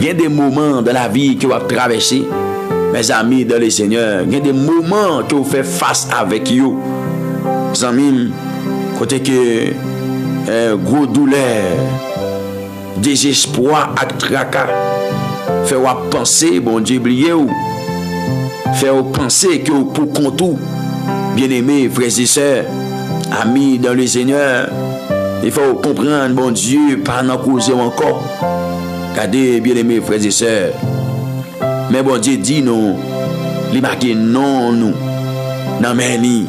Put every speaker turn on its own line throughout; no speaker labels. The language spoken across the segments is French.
y a des moments dans la vie que vous avez traversé, mes amis dans le Seigneur. Il y a des moments que vous faites face avec vous. Mes amis, côté que gros douleur, désespoir et tracas, fait vous penser, bon Dieu, oubliez vous. Fait vous penser que pour compte, bien-aimés, frères et sœurs, amis dans le Seigneur, il faut comprendre, bon Dieu, pas en causer encore. Regardez, bien-aimés, frères et sœurs. Mais bon Dieu dit nous, il marque non nous. Non mais ni,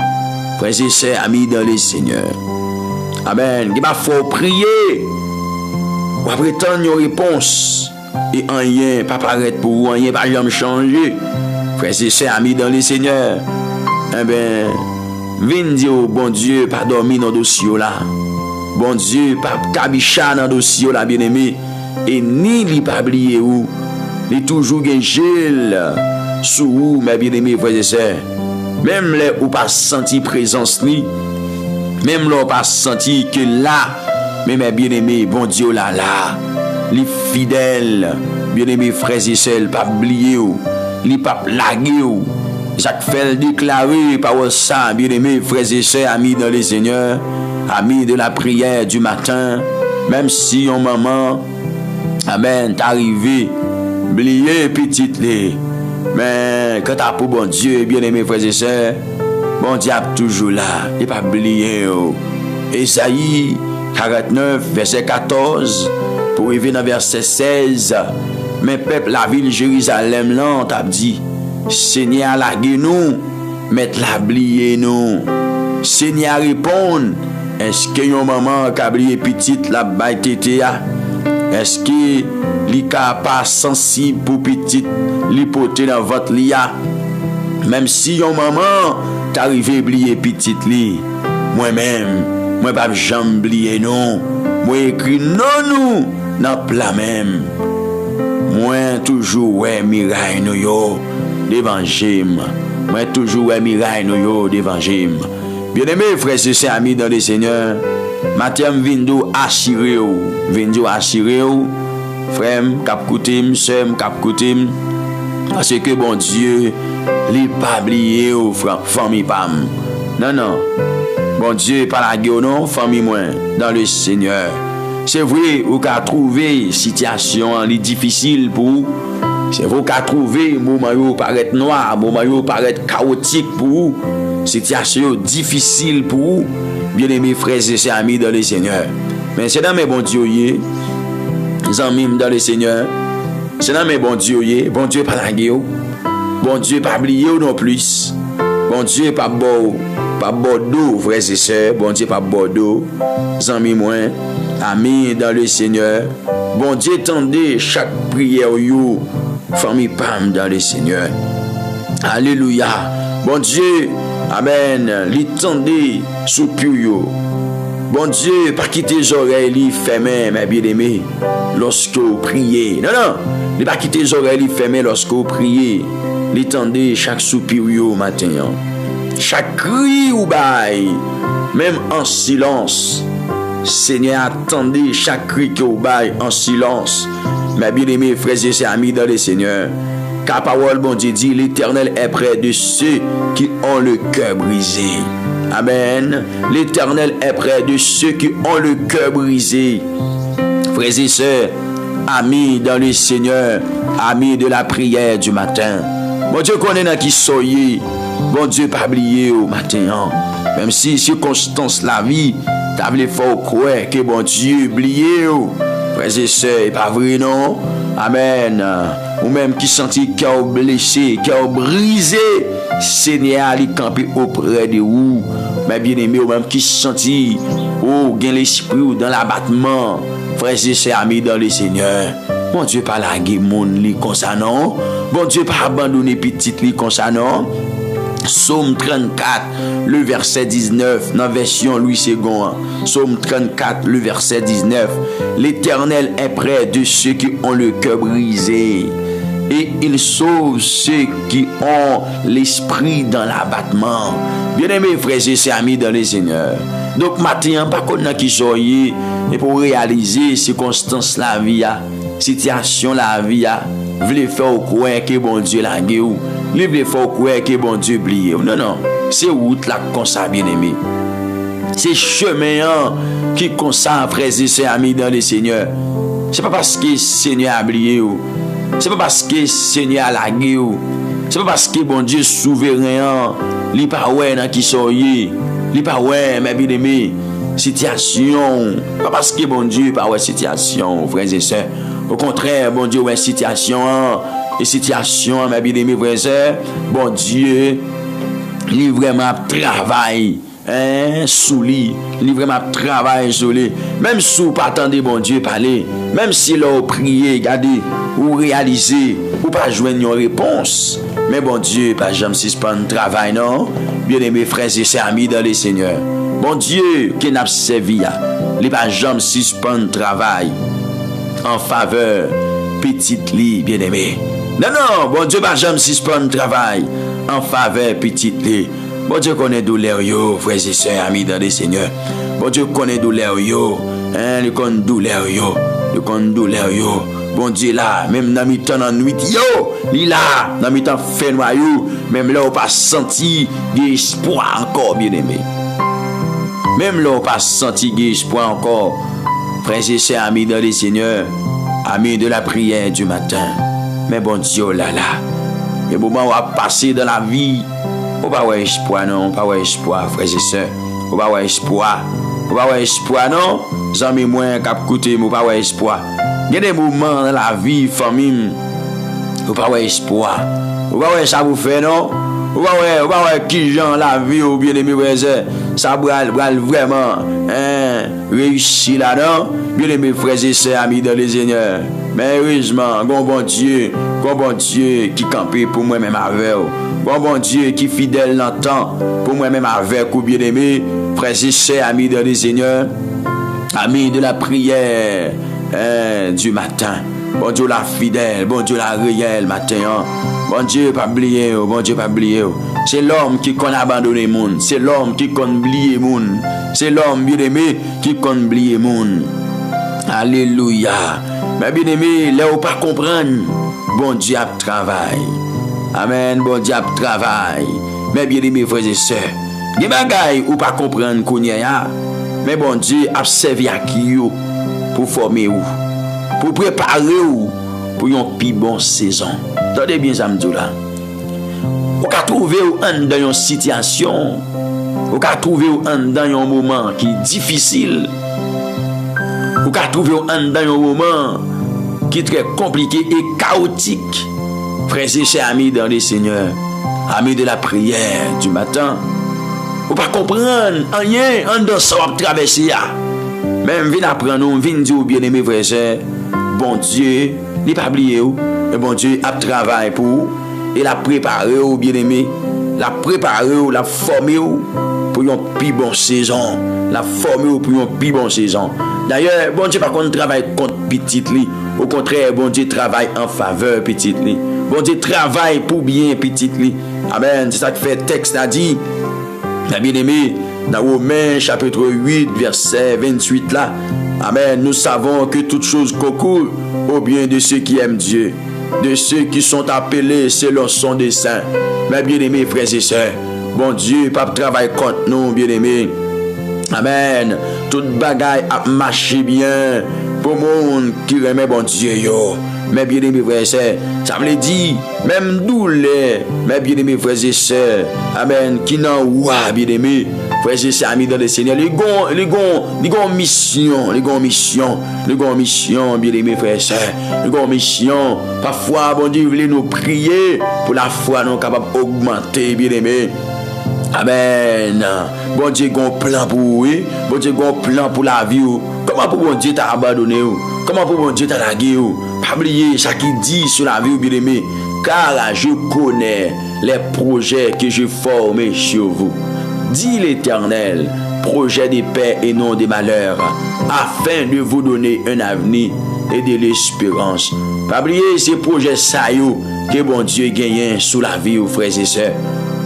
frères et sœurs, amis dans le Seigneur. Amen. Il faut prier. Ou après tant une réponse. Et rien pas paraître pour vous, rien pas jamais changer. Frères et sœurs, amis dans le Seigneur. Eh bien, viens dire bon Dieu, pas dormir dans le dossier là. Bon Dieu, pas cabicha dans le dossier là, bien-aimé. Et ni li pas oublier ou. Il toujours un gel sous vous, mes bien-aimés frères et sœurs. Même là où pas senti présence ni, même là où pas senti que là, mais mes bien-aimés, bon Dieu là, les fidèles, bien-aimés frères et sœurs, pas oublier ou, les pas laguer ou. Jacques fait déclarer par ça, bien-aimés frères et sœurs, amis dans le Seigneur, amis de la prière du matin, même si un moment, amen, t'es arrivé. Oubliez petite les. Mais quand t'as pour bon Dieu, bien aimé frères et sœurs, bon Dieu est toujours là. Il pas oublier. Ésaïe 49, verset 14, pour arriver dans verset 16. Mais peuple, la ville Jérusalem, là, t'a dit, Seigneur, laguez nous, mettre la oublier nous. Seigneur, répond, est-ce que yon maman qui a oublié petite la baille tété? Est-ce que li ka pas sensible pour petite li pote dans votre lia? Même si yon maman t'arrive oublier petite li, moi pas jamais oublier non. Moi écrit non nous dans plat même. Moi toujours ouais miraille nou yo d'évangile. Moi toujours ouais miraille nou yo d'évangile. Bien-aimés frères et sœurs amis dans le Seigneur, matin vindo assuré ou frère cap koutim sœur cap koutim parce que bon Dieu li pas oublié ou famille pam. Non bon Dieu pas la gueule non famille moins dans le Seigneur. C'est vrai ou qu'a trouvé situation li difficile pour. C'est vrai qu'a trouvé moment yo paraît noir, moment yo paraît chaotique pour. Situation difficile pour vous, bien-aimés frères et sœurs amis dans le Seigneur. Mais c'est dans mes bons dieux, les amis dans le Seigneur. C'est dans mes bons dieux, bon Dieu pas la gueule, bon Dieu pas oublié non plus, bon Dieu pas bordeaux, frères et sœurs, bon Dieu pas bordeaux, les amis moi, amis dans le Seigneur. Bon Dieu tendez chaque prière you, famille pam dans le Seigneur. Alléluia. Bon Dieu, amen, li tendez soupir yo. Bon Dieu, pas quitter les oreilles li fermées, mes bien-aimés, lorsque vous priez. Non, li pas quitter les oreilles li fermées lorsque vous priez. Li tendez chaque soupir yo matin. Chaque cri ou bail, même en silence. Seigneur, attendez chaque cri que vous bail en silence. Mes bien-aimés, frères et sœurs amis dans le Seigneur. Car parole, bon Dieu dit, l'Éternel est près de ceux qui ont le cœur brisé. Amen. L'Éternel est près de ceux qui ont le cœur brisé. Frères et sœurs, amis dans le Seigneur, amis de la prière du matin. Bon Dieu connaît dans qui soyez. Bon Dieu pas oublié au matin. Même si circonstance la vie, t'as voulu faire croire que bon Dieu oublié. Frères et sœurs, pas vrai non? Amen. Ou même qui sentit cœur blessé, cœur brisé, Seigneur li camper auprès de vous. Mais bien aimé, ou même qui sentit gain l'esprit ou dans l'abattement, frères et sœurs amis dans le Seigneur. Bon Dieu pas laguer monde li comme ça non. Bon Dieu pas abandonner petite li comme ça non. Psaume 34, le verset 19, dans la version Louis II. Psaume 34, le verset 19. L'Éternel est près de ceux qui ont le cœur brisé, et il sauve ceux qui ont l'esprit dans l'abattement. Bien-aimés frères et sœurs amis dans le Seigneur. Donc, matin, pas qu'on a qui soyez, et pour réaliser ces circonstances la vie, situation la vie a vle faire croire que bon Dieu la gué ou, li vle faire croire que bon Dieu oublié. Non non, c'est route là comme ça bien-aimé. C'est chemin qui comme ça frères et sœurs amis dans le Seigneur. C'est pas parce que Seigneur a oublié ou. C'est pas parce que Seigneur a lagué ou. C'est pas parce que bon Dieu souverain, li pas ouais dans qui soyez, li pas ouais mes bien-aimés, situation, pas parce que bon Dieu pas ouais situation, frères et sœurs. Au contraire, bon Dieu ouais situation, et situation mes bien-aimés frères et sœurs, bon Dieu li vraiment travail sous lui, li vraiment travail sous lui. Même si vous pas attendez bon Dieu parler, même si l'on prié, regardez, ou réaliser, ou pas joindre une réponse. Mais bon Dieu, pas jamais suspendre travail, non? Bien-aimés frères et sœurs amis dans le Seigneur. Bon Dieu, qui n'a pas servi, il pas jamais suspendre travail en faveur petite lit, bien-aimé. Non, non, bon Dieu, pas jamais suspendre travail en faveur petite lit. Bon Dieu connaît douleur yo, frères et sœurs amis dans le Seigneur. Bon Dieu connaît douleur yo, il connaît douleur yo, il connaît douleur yo. Bon Dieu là, même dans mi temps en nuit yo, li là, dans mi temps fait noyau, même là on pas senti d'espoir encore bien-aimé. Même là on pas senti d'espoir encore. Frères et sœurs amis dans le Seigneur, amis de la prière du matin. Mais bon Dieu là, les moments où on a passé dans la vie, on va avoir espoir non, pas avoir espoir frères et sœurs. On va avoir espoir. On va avoir espoir non, jamais moins cap côté, on va avoir espoir. Il y a des moments dans la vie famille, on va avoir espoir. On va avoir ça vous fait non. On va voir qui gens la vie ou bien aimé frères et sœurs. Ça va vraiment réussir là-dedans. Bien aimé frères et sœurs amis dans le Seigneur. Mais heureusement, bon Dieu qui campé pour moi-même avec vous. Bon Dieu qui fidèle longtemps pour moi-même avec vous, bien aimé frères et sœurs amis dans le Seigneur. Amis de la prière du matin. Bon Dieu la fidèle, bon Dieu la réelle matin. Bon Dieu pas oublier, bon Dieu pas oublier. C'est l'homme qui connaît abandonner monde, c'est l'homme qui connaît oublier monde. C'est l'homme bien-aimé qui connaît oublier monde. Alléluia. Mais bien-aimé, là où pas comprendre, bon Dieu a travail. Amen, bon Dieu a travail. Mais bien-aimé frères et sœurs, des bagailles ou pas comprendre qu'on y a, mais bon Dieu a servi à qui yo pour former ou, pour préparer ou pour une plus bonne saison. Attendez bien ça me dit là. Ou ka trouver ou dans une situation, ou ka trouver ou dans un moment qui est difficile. Ou ka trouver ou dans un moment qui est très compliqué et chaotique. Frères et sœurs amis dans le Seigneur, amis de la prière du matin, ou pas comprendre rien en dans ça va traverser. Même vient apprendre nous, vient dire bien aimé frères et sœurs, bon Dieu, n'est pas oublié ou, et bon Dieu a travaillé pour vous, et l'a préparé ou bien aimé, l'a préparé ou l'a formé ou pour une plus bonne saison, l'a formé ou pour une plus bonne saison. D'ailleurs, bon Dieu pas qu'on travaille contre petite li, au contraire, bon Dieu travaille en faveur petite li. Bon Dieu travaille pour bien petite li. Amen, c'est ça que fait texte a dit. Bien aimé, dans Romains chapitre 8 verset 28 là. Amen, nous savons que toutes choses concourent au bien de ceux qui aiment Dieu, de ceux qui sont appelés selon son dessein. Mais bien aimé frères et sœurs, bon Dieu pas travaille contre nous, bien aimé. Amen. Toute bagaille a marché bien pour monde qui remet bon Dieu yo. Mais bien aimé frères et sœurs, ça veut dire même douleur, mais bien aimé frères et sœurs, amen, qui n'en ouah bien aimé frères et sœurs amis dans le Seigneur, les gon mission, bien aimé frères et sœurs, les gon mission. Parfois bon Dieu voulait nous prier pour la foi nous capable augmenter bien aimé. Amen. Bon Dieu gon plan pour vous, bon Dieu gon plan pour la vie. Comment pour bon Dieu t'a abandonné? Comment pour bon Dieu t'a lagué? Pas oublier ce qu'il dit sur la vie, bien aimé. Car je connais les projets que je forme sur vous, dit l'Éternel, projets de paix et non de malheur, afin de vous donner un avenir et de l'espérance. Pas oublier ces projets saillants que bon Dieu gagne sous la vie, frères et sœurs.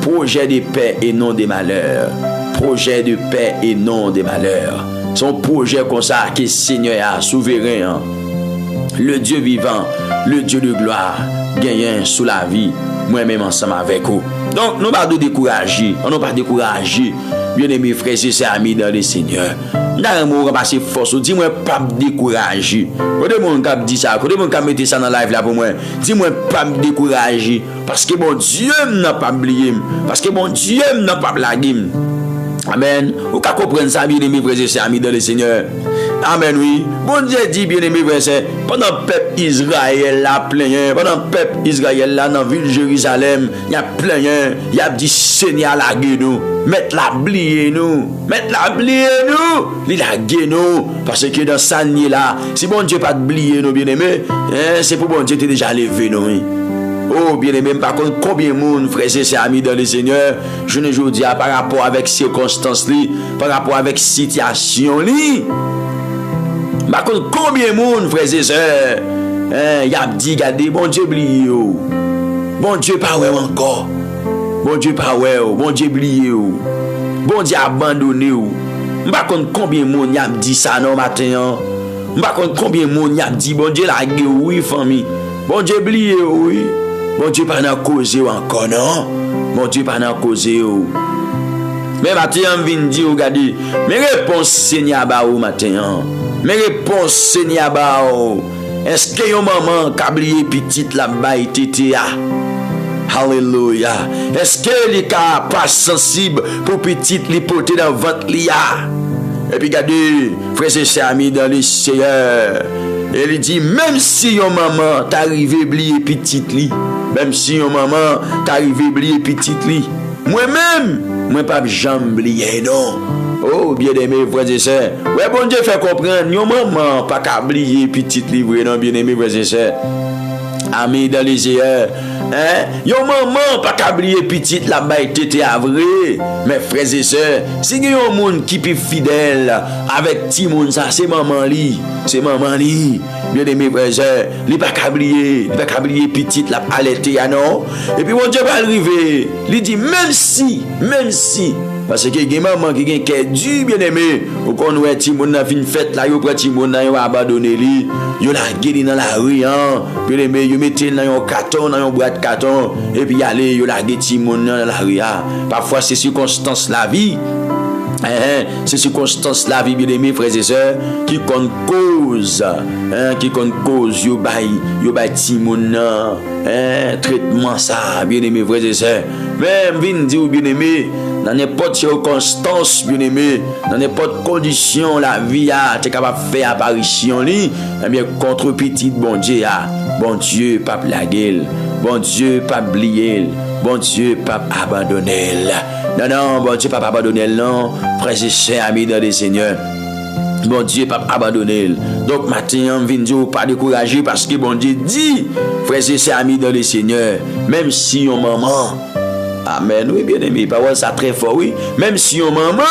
Projet de paix et non de malheur. Projet de paix et non de malheur. Son projet comme ça que le Seigneur a souverain. le Dieu vivant, le Dieu de gloire, gagnant sous la vie, moi-même ensemble avec vous. Donc, nous ne pas décourager, on ne pas décourager, bien-aimés frères et sœurs, amis dans le Seigneur. Nous avons passé force, dis-moi pas me décourager. Quand mon cap dit ça, quand mon cap mettre ça dans la live là pour moi, dis-moi pas me décourager. Parce que mon Dieu n'a pas oublié, parce que mon Dieu n'a pas blagué. Amen. Vous pouvez comprendre ça, bien-aimés frères et sœurs, amis dans le Seigneur. Amen, oui. Bon Dieu dit, bien-aimé frère, pendant le peuple Israël là plein, pendant le peuple Israël là dans la ville de Jérusalem, il y a plein, il y a dit Seigneur la gué nous, mettre la blier nous, il la gué nous, parce que dans ça là, si bon Dieu pas de blier nous, bien-aimé, c'est pour bon Dieu t'es déjà levé nous. Oh, bien-aimé, par contre, combien de monde, frères et sœurs, amis dans le Seigneur, je ne vous dis par rapport avec circonstances, par rapport avec situation, par contre, combien de monde, frères et sœurs, y a dit, regardez, bon Dieu oublié, bon Dieu pas ouais encore, bon Dieu pas ouais, bon Dieu oublié, bon Dieu abandonné. Par contre, combien de monde y a dit ça non matin, par contre, combien de monde y a dit, bon Dieu la gueule, oui, famille, bon Dieu oublié, oui. Bon Dieu pas n'a causé encore non. Bon Dieu pas n'a causé. Mais matin on vient dire regardez, mes réponses Seigneur ba ou matin. Mes réponses Seigneur ba ou. Est-ce que yon maman kablié petite la baï tété a? Alléluia. Est-ce que les cas pas sensible pour petite li porter dans ventre li a? Et puis regardez, frères et sœurs amis dans le Seigneur. Elle dit même si yon maman t'arrive oublier petite li, même si yon maman t'arrive oublier petite li, moi pas jamais oublier non. Oh bien-aimé frères et sœurs, ouais bon Dieu fait comprendre yon maman pas qu'à oublier petite li vrai non bien-aimé frères et sœurs. Amis dans les yeux, yon maman pas qu'à oublier petite la baï tété à vrai. Mais frères et sœurs, si yon monde qui est fidèle avec ti moun ça c'est maman li. C'est maman li, bien aimé frère, li pas oublier petite la allaité non. Et puis mon Dieu va arriver, il dit même si parce que il y a maman qui gagne cœur du bien aimé, ou qu'on ouais ti moun na fin fête là, yo prend ti moun na yo abandonner li, yo la guéri dans la rue bien aimé, yo mettez dans un carton, dans un boîte carton et puis aller yo la guéri ti moun dans la rue. Parfois c'est circonstance la vie. C'est circonstance la vie bien aimé frères et sœurs qui compte cause yo bay ti moun traitement ça bien aimé frères et sœurs même vinn dire bien aimé dans n'importe circonstance bien aimé dans n'importe condition la vie a t'es capable faire apparition li bien contre petit bon Dieu pas la gueule bon Dieu pas oublier bon Dieu pas abandonner. Non, bon Dieu pas abandonner non, frères et sœurs amis dans le Seigneur. Bon Dieu pas abandonner. Donc matin on vient dire pas décourager parce que bon Dieu dit frères et sœurs amis dans le Seigneur, même si on maman amen oui bien aimé, parole ça très fort oui, même si on maman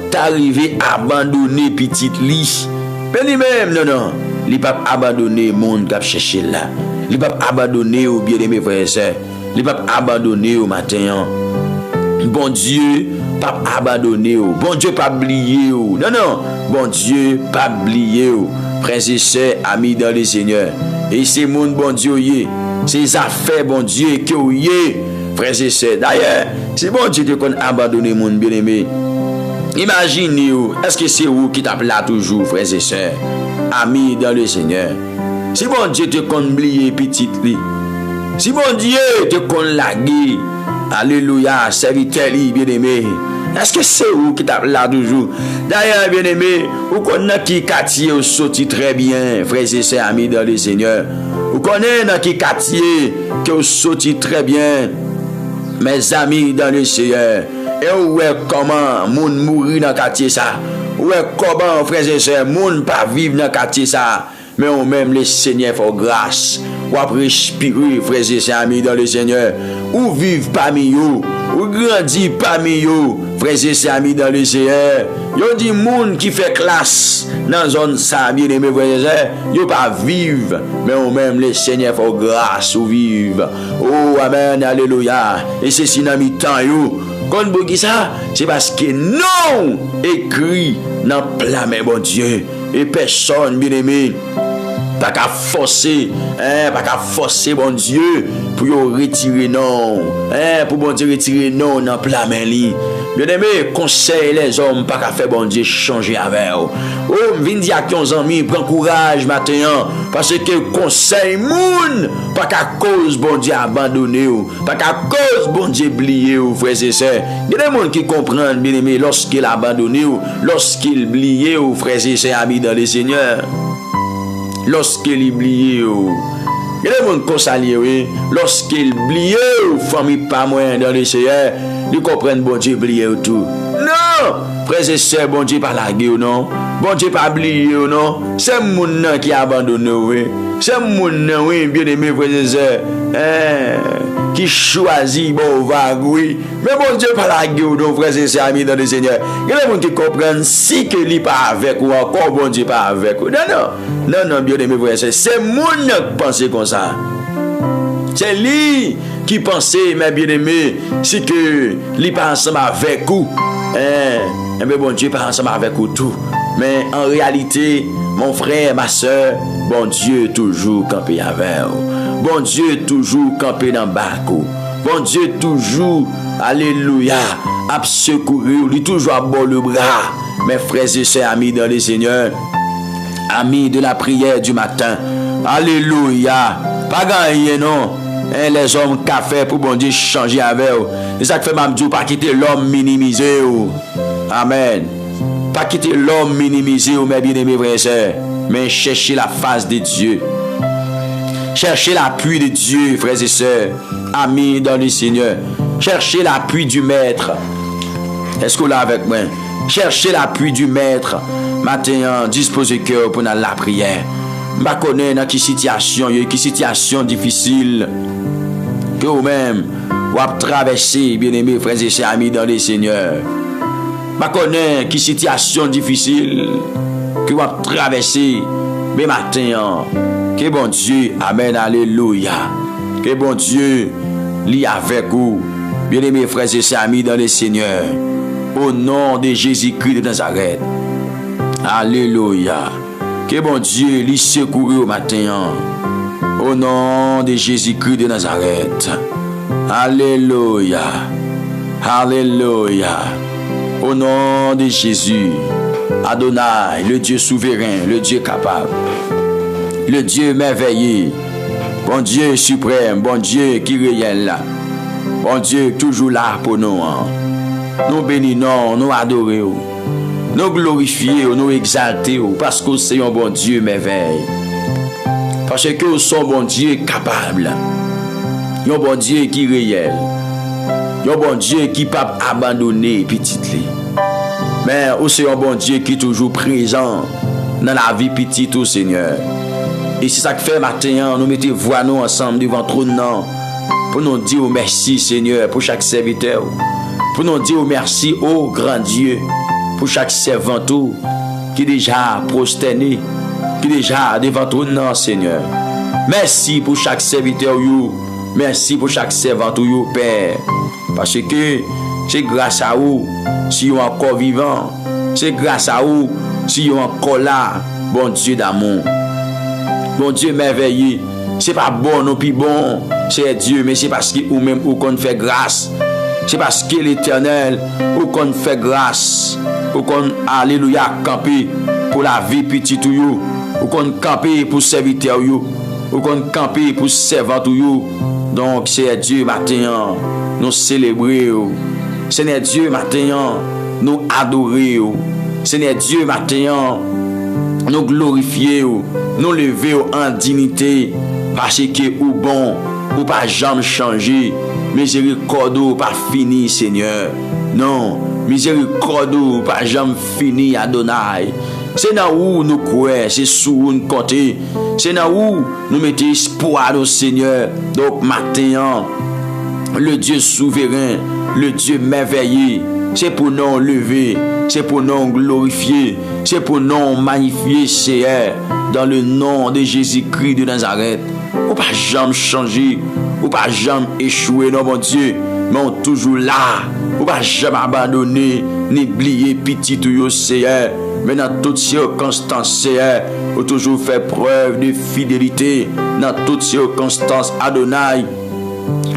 t'arrivé abandonner petite li. Mais lui-même non, il pas abandonner monde qui chercher là. Il pas abandonner au bien aimé frères et sœurs. Il pas abandonner au matin. Bon Dieu pas abandonné bon Dieu pas oublié non bon Dieu pas oublié frères et sœurs amis dans le Seigneur et c'est mon bon Dieu c'est affaires bon Dieu que frères et sœurs d'ailleurs c'est bon Dieu qu'on abandonné mon bien-aimé imaginez est-ce que c'est vous qui t'appelle là toujours frères et sœurs amis dans le Seigneur si bon Dieu te qu'on oublié petite li si bon Dieu te qu'on lagué. Alléluia, serviteur bien-aimé. Est-ce que c'est vous qui t'appelle là toujours? D'ailleurs, bien-aimé, vous connaissez qui quartier au sorti très bien, frères et sœurs amis dans le Seigneur. Vous connaissez dans qui quartier que vous sorti très bien, mes amis dans le Seigneur. Et où est comment moun mourir dans quartier ça? Où est comment, frères et sœurs, moun pas vivre dans quartier ça? Mais on même le Seigneur fait grâce. Ou après respirer, frères et sœurs amis dans le Seigneur. Ou vivre parmi eux. Ou grandir parmi eux, frères et sœurs amis dans le Seigneur. Yo dit moun qui fait classe dans zone ça, bien aimé frères et sœurs. Yo pas vivre, mais on même le Seigneur fait grâce ou vivre. Oh amen, alléluia. Et c'est si dans mi-temps yo. Quand vous dites ça, c'est parce que non écrit dans plein mais bon Dieu. Et personne bien aimé pas qu'à forcer, pas qu'à forcer bon Dieu pour retirer non, pour bon Dieu retirer non dans plat main li. Bien aimé, conseil les hommes pas qu'à faire bon Dieu changer avec eux. Oh, vinn dire à ton ami, prends courage matin parce que conseil moun pas qu'à cause bon Dieu abandonné ou, pas qu'à cause bon Dieu oublié ou frères et sœurs. Il y a des gens qui comprennent bien aimé lorsqu'il a abandonné ou, lorsqu'il oublié ou frères et sœurs amis dans le Seigneur. Lorsqu'il oublié ou, il y a des gens qui consacrent oui, lorsqu'il oublié ou famille pas moins dans le Seigneur, ils comprennent bon Dieu oublié ou tout. Non, frères et sœurs, bon Dieu pas lagué ou non, bon Dieu pas oublié ou non, c'est moun nan qui abandonné oui, c'est moun nan oui bien aimé frères et sœurs, qui choisit bon vague oui, mais bon Dieu pas lagué ou non frères et sœurs amis dans le Seigneur. Il y a des gens qui comprennent si que lui pas avec ou encore bon Dieu pas avec ou. Non, bien aimé frères et sœurs, c'est moun nan qui pense comme ça. C'est lui qui pensait, mais bien aimé, si que lui pas ensemble avec vous, mais bon Dieu pas ensemble avec vous tout. Mais en réalité, mon frère, ma soeur, bon Dieu toujours campé avec vous. Bon Dieu toujours campé dans le bac. Bon Dieu toujours, alléluia, à secourir, lui toujours à bord le bras. Mes frères et sœurs, amis dans le Seigneur, amis de la prière du matin, alléluia, pas gagné non. Les hommes qu'a fait pour bon Dieu changer avec eux. C'est ça que fait Mamdou, pas quitter l'homme minimisé. Amen. Pas quitter l'homme minimisé, mes bien-aimés frères et sœurs, mais chercher la face de Dieu. Chercher l'appui de Dieu, frères et sœurs, amis dans le Seigneur. Chercher l'appui du Maître. Est-ce que vous l'avez avec moi? Chercher l'appui du Maître. Maintenant, disposez le cœur pour la prière. Je ne connais pas quelle situation difficile que vous-même vous avez traversé, bien-aimés frères et sœurs, amis dans le Seigneur. Je ne connais quelle situation difficile que vous avez traversé, mais maintenant, que bon Dieu, amen, alléluia, que bon Dieu lie avec vous, bien-aimés frères et sœurs, amis dans le Seigneur, au nom de Jésus-Christ de Nazareth. Alléluia. Que bon Dieu lui secoue au matin. Au nom de Jésus-Christ de Nazareth. Alléluia. Alléluia. Au nom de Jésus. Adonai, le Dieu souverain, le Dieu capable. Le Dieu merveilleux. Bon Dieu suprême, bon Dieu qui réel là. Bon Dieu toujours là pour nous. Nous bénissons, nous adorons. Nous glorifions, nous exaltons, parce que c'est un bon Dieu merveille. Parce que nous sommes un bon Dieu capable. Un bon Dieu qui est réel. Un bon Dieu qui ne peut pas abandonner petit. Mais aussi un bon Dieu qui est toujours présent dans la vie petite au Seigneur. Et c'est ça que fait matin, nous mettons voix nous ensemble devant trône pour nous dire merci Seigneur pour chaque serviteur. Pour nous dire merci au grand Dieu. Pour chaque servant qui est déjà prosterné, qui est déjà devant ton nom, Seigneur. Merci pour chaque serviteur, merci pour chaque servant, Père. Parce que c'est grâce à vous si vous êtes encore vivant. C'est grâce à vous si vous êtes encore là, bon Dieu d'amour. Bon Dieu merveilleux. C'est pas bon non plus bon, c'est Dieu, mais c'est parce que vous-même vous qu'on fait grâce. C'est parce que l'Éternel, ou qu'on fait grâce, ou qu'on, alléluia, camper pour la vie petite, ou qu'on camper pour serviteur, ou qu'on camper pour servant. Donc, c'est Dieu matin, nous célébrer. Seigneur Dieu matin, nous adorer. Seigneur Dieu matin, nous glorifier, nous lever en dignité, parce que ou bon, ou pas jamais changer. Miséricorde pas fini, Seigneur. Non, miséricorde pas jamais fini, Adonai. C'est là où nous croyons, c'est sous nous compter. C'est là où nous mettons espoir au Seigneur. Donc maintenant, le Dieu souverain, le Dieu merveilleux, c'est pour nous lever, c'est pour nous glorifier, c'est pour nous magnifier, Seigneur, dans le nom de Jésus-Christ de Nazareth. Ou pas jamais changer, ou pas jamais échouer, non, mon Dieu, mais on toujours là, ou pas jamais abandonner, ni oublier petit tout, Seigneur, mais dans toutes circonstances, Seigneur, Ou toujours fait preuve de fidélité dans toutes circonstances, Adonai.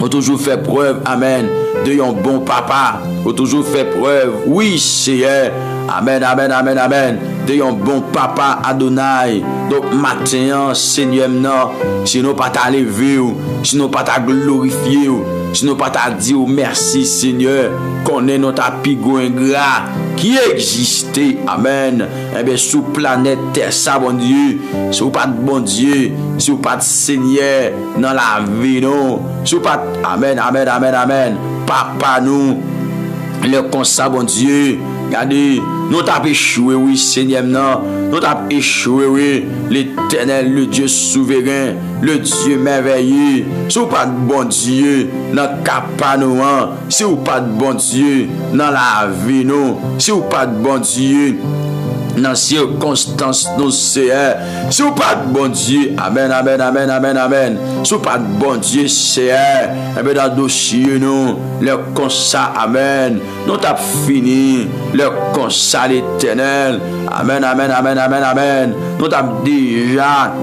Ou toujours fait preuve, amen, de un bon papa. Ou toujours fait preuve, oui, Seigneur. Amen, amen, amen, amen. De un bon papa, Adonai. Donc, matin, Seigneur, non, si nous pas t'a lever, si nous pas t'a glorifier, si nous pas t'a dire merci, Seigneur, qu'on est notre pigo ingrat qui existait, amen. Eh bien, sous planète Terre, ça, bon Dieu, si vous pas de bon Dieu, si vous pas de Seigneur dans la vie, non, si vous pas, amen, amen, amen, amen, papa, nous, le constat, bon Dieu, regardez, nous t'avons échoué, oui, Seigneur, non. Nous t'avons échoué, oui, l'Éternel, le Dieu souverain, le Dieu merveilleux. Si vous pas de bon Dieu dans le capanouan, si vous pas de bon Dieu dans la vie, non. Si vous pas de bon Dieu dans les circonstances, nous Seigneur. Si vous pas de bon Dieu, amen, amen, amen, amen, amen. Si vous pas de bon Dieu, Seigneur, eh bien, dans le dossier, nous, le constat, amen. Nous t'avons fini, le constat l'Éternel. Amen, amen, amen, amen, amen. Nous t'avons déjà,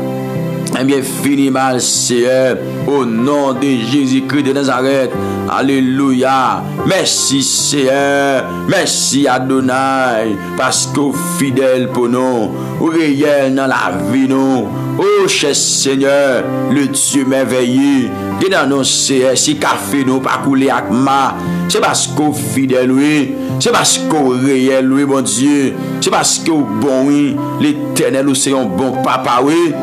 eh bien, fini mal, Seigneur, au nom de Jésus-Christ de Nazareth. Alléluia. Merci, Seigneur. Merci, Adonai, parce que fidèle pour nous, ou réel dans la vie, nous. Oh, cher Seigneur, le Dieu merveilleux, qui dans nos Seigneur, si café nous pas couler avec ma, c'est parce qu'on fidèle, oui. C'est parce qu'on réel, oui, mon Dieu. C'est parce qu'on bon, oui. L'Éternel, nous c'est un bon papa, oui.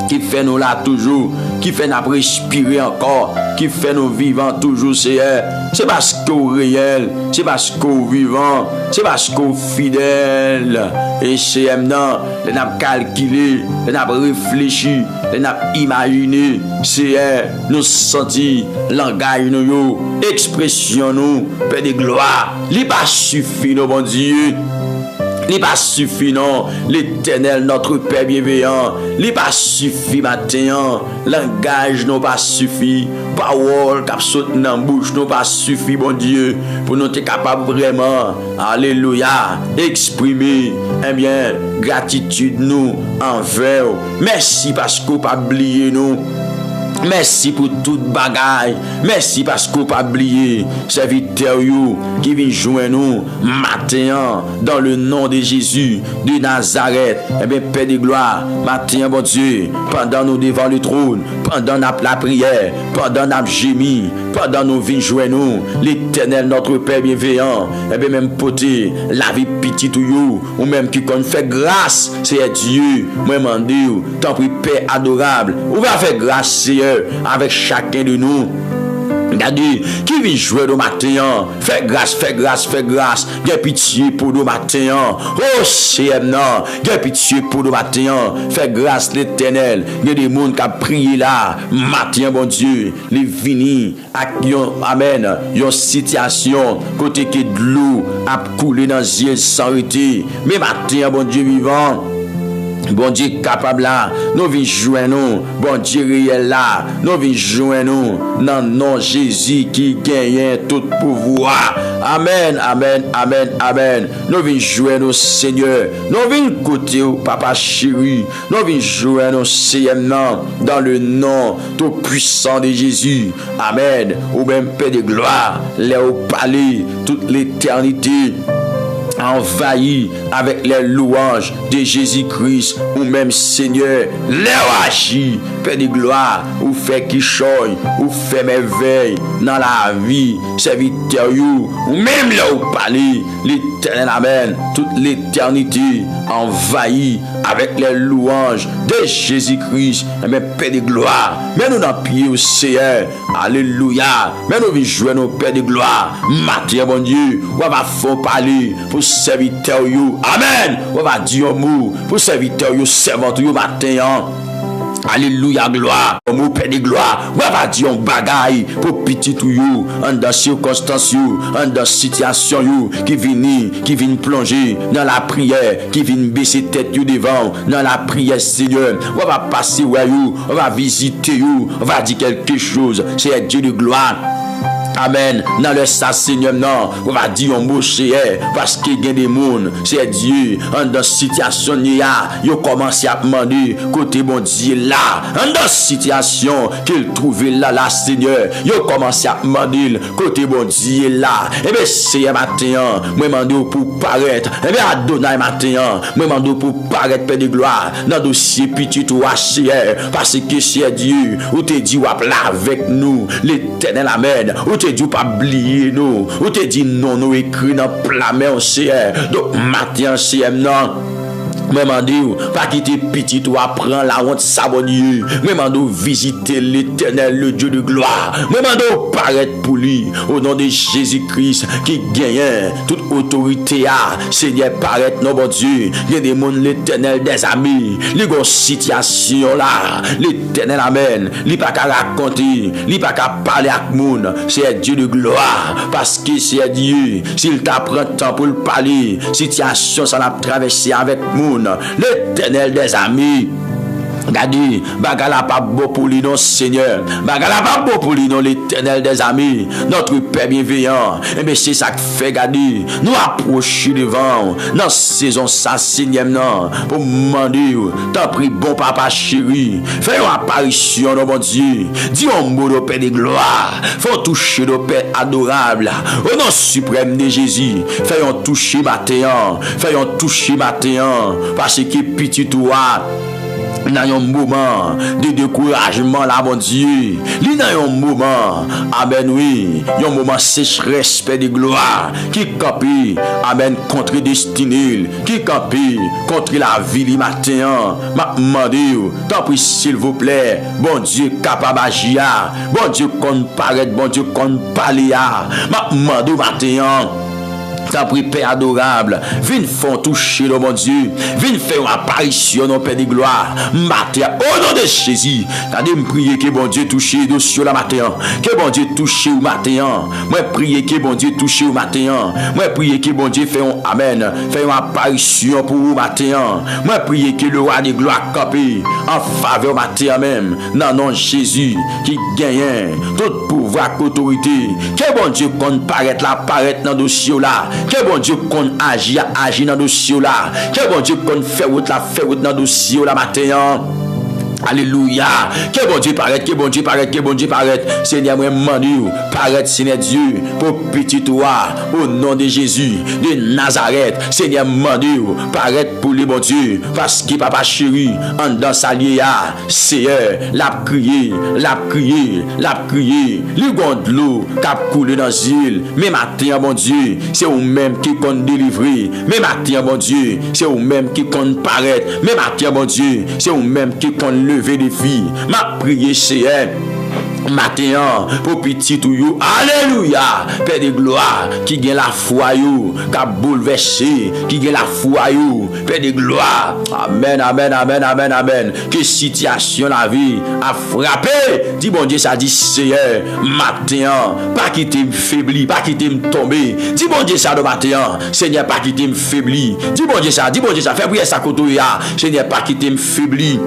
Qui fait nous là toujours, qui fait nous respirer encore, qui fait nous vivants toujours, Seigneur. C'est parce qu'on réel, c'est parce qu'on vivant, c'est parce qu'on fidèle. Et c'est maintenant, nous avons calculé, nous avons réfléchi, nous avons imaginé, Seigneur, nous sentis, langage nous, expression nous, Père de gloire, il pas suffit, nos bon Dieu. Il pas suffit, non, l'Éternel, notre Père bienveillant. Il pas suffit, matin. Langage n'a pas suffi. Parole qui saute dans la bouche n'a pas suffi, bon Dieu, pour nous être capables vraiment, alléluia, exprimer, eh bien, gratitude nous envers. Merci parce qu'on n'a pas oublié nous. Merci pour toute bagaille. Merci parce qu'on n'a pas oublié serviteur qui vient joindre nous matin dans le nom de Jésus de Nazareth. Eh bien, Père de gloire, matin, bon Dieu, pendant nous devant le trône, pendant la prière, pendant nous gémis, pendant nous venons joindre nous, l'Éternel, notre Père bienveillant, eh bien, même poté, la vie petite ou même qui qu'on fait grâce, c'est Dieu. Moi, m'en dis, tant pis, Père adorable, on va faire grâce, Seigneur, avec chacun de nous. Regardez, qui vient jouer au matin, fais grâce, fais grâce, fais grâce, j'ai pitié pour nous matin. Oh, Seigneur, non, j'ai pitié pour nous matin, fais grâce l'Éternel. Il y a des gens qui ont prié là, matin, bon Dieu, les vini, amen, une situation, côté que de l'eau a coulé dans les yeux sans arrêter. Mais matin, bon Dieu vivant, bon Dieu capable là, nous venons joindre nous, bon Dieu réel là, nous venons joindre nous, dans le nom de Jésus qui gagne tout pouvoir. Amen, amen, amen, amen. Nous venons joindre nous, Seigneur. Nous venons côté Papa chéri. Nous venons joindre nous, Seigneur, dans le nom tout puissant de Jésus. Amen. Ou même Père de gloire, les au palais, toute l'éternité. Envahi avec les louanges de Jésus-Christ, ou même Seigneur, les agis, Père de gloire, ou fait qui choye, ou fait merveille dans la vie, serviteur, ou même là où parler, l'Éternel, amen, toute l'éternité envahi avec les louanges de Jésus-Christ, mais Père de gloire, mais nous n'en pied au Seigneur, alléluia, mais nous venons jouer nos Père de gloire, matin, bon Dieu, on va faire parler pour serviteur, amen, on va dire un mot pour serviteur, servant, matin, alléluia, gloire, mon Père de gloire, on va dire un bagaille pour petit ou you, en dans circonstances, en dans situation qui viennent plonger dans la prière, qui viennent baisser tête devant, dans la prière, Seigneur, on va passer où on va visiter on va dire quelque chose, c'est Dieu de gloire. Amen. Dans le ça, Seigneur, non, on va dire un mot chez parce qu'il y a des mondes, c'est Dieu, dans situation, il commence à demander, côté bon Dieu là, dans situation qu'il trouve là, Seigneur, il commence à demander, côté bon Dieu là, et bien, c'est un matin, moi, demande pour paraître, et bien, Adonai matin, moi, demande pour paraître, Père de gloire, dans le dossier petit ou haché, parce que c'est Dieu, ou te dit, ou là avec nous, l'Éternel, Amen, ou te dit, pas oublier nous, ou te dit non, nous écrit dans plein main, donc matin, c'est non. Même pas quitter petit ou apprendre la honte sabonnier. Même visiter l'Éternel, le Dieu de gloire. Même paraître pour lui au nom de Jésus-Christ qui gagne toute autorité. Seigneur, paraître non bon Dieu. Il y a des mondes l'Éternel des amis. Les grosses situations là. L'Éternel amen. Il pas qu'à raconter. Il pas qu'à parler avec monde. C'est Dieu de gloire. Parce que c'est Dieu. S'il t'apprend temps pour le parler. Situation ça l'a traversé avec monde. L'Éternel des amis. Gadi, bagala pas beau pour lui non Seigneur. Bagala pas beau pour lui non l'Éternel des amis. Notre Père bienveillant. Et bien c'est ça que fait Gadi. Nous approcher devant. Dans saison ça Seigneur non. Pour demander. T'as pris bon papa chéri. Fais une apparition dans mon Dieu. Dis un mot de Père de gloire. Faut toucher le Père adorable. Au nom suprême de Jésus. Fais un toucher matin. Fais un toucher matin. Parce que petit toi. Dans un moment de découragement là mon Dieu, il y a un moment amen oui, un moment sécheresse Père de gloire qui campe amen contre destinée, qui campe contre la vie du matin. M'a demandé tant pis s'il vous plaît, bon Dieu capable d'agir, bon Dieu qu'on paraître, bon Dieu qu'on parler, m'a demandé matin. T'as pris Père adorable, viens faire toucher le mon Dieu, viens faire une apparition au Père de gloire, matin, au nom de Jésus, t'as dit me prier que bon Dieu touche le dossier la matin, que bon Dieu touche au matin, moi prier que bon Dieu touche au matin, moi prier que bon Dieu fait un amen, fait une apparition pour vous matin, moi prier que le roi de gloire campe en faveur matin même, non non Jésus qui gagne tout pouvoir autorité, que bon Dieu qu'on paraître là, paraître dans le dossier là. Que bon Dieu qu'on agit dans le dossier là. Que bon Dieu qu'on fait route dans le dossier là matin. Alléluia. Que bon Dieu paraît, que bon Dieu paraît, que bon Dieu paraît. Seigneur, moi, manu, paraît, Seigneur Dieu, pour petit toi, au nom de Jésus, de Nazareth. Seigneur, manu, paraît pour les bon Dieu, parce que papa chéri, en dans sa lia, Seigneur, l'a crié, l'a crié, l'a crié, les gonds de l'eau, cap coulé dans l'île. Mais matin, bon Dieu, c'est vous-même qui compte délivrer. Mais matin, bon Dieu, c'est vous-même qui compte paraître. Mais matin, bon Dieu, c'est vous-même qui compte lever des filles, m'a prié chez elle. Matin pour petit tout you. Alléluia. Père de gloire qui gagne la foi you, qui a bouleversé, qui gagne la foi you. Père de gloire. Amen, amen, amen, amen, amen. Que situation la vie a frappé. Dis bon Dieu ça dit Seigneur, matin, pas quitter me faibli, pas quitter me tomber. Dis bon Dieu ça de matin, Seigneur, pas quitter me faibli. Dis bon Dieu ça, fais prier ça côté ya. Seigneur, pas quitter me faibli.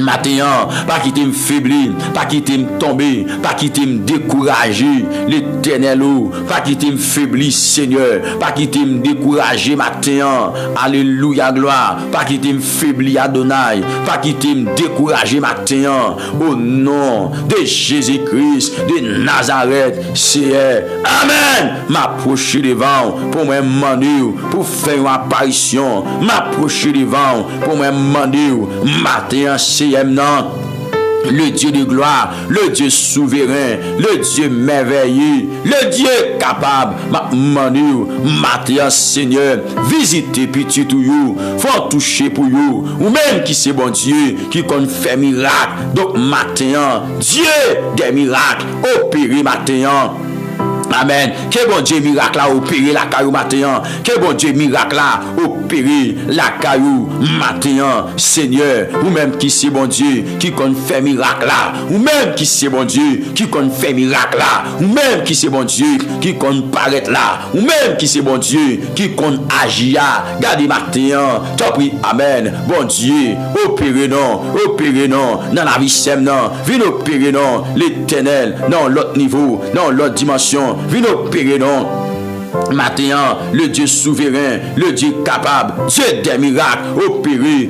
Matin, pas quitter me faiblir, pas quitter me tomber, pas quitter me décourager, l'Éternel, pas quitter me faiblir, Seigneur, pas quitter me décourager, matin, alléluia, gloire, pas quitter me faiblir, Adonai, pas quitter me décourager, matin, au nom de Jésus-Christ, de Nazareth, Seigneur, amen, m'approcher devant, pour me demander, pour faire une apparition, m'approcher devant, pour me demander, matin, Seigneur, le Dieu de gloire, le Dieu souverain, le Dieu merveilleux, le Dieu capable, matin Seigneur, visitez petit tout you, faut toucher pour you, ou même qui c'est bon Dieu, qui compte faire miracle, donc matin, Dieu des miracles, opérer matin. Amen. Que bon Dieu miracle là opérer la caillou matin. Que bon Dieu miracle là opérer la caillou matin. Seigneur, ou même qui c'est bon Dieu qui compte faire miracle là. Ou même qui c'est bon Dieu qui compte faire miracle là. Ou même qui c'est bon Dieu qui compte paraître là. Ou même qui c'est bon Dieu qui compte agir. Gardez matin. T'as pris. Amen. Bon Dieu, opérez non dans la vie sem non. Viens opérer non l'Éternel dans l'autre niveau, dans l'autre dimension. Viens opérer non. Matin, le Dieu souverain, le Dieu capable, Dieu des miracles, opérer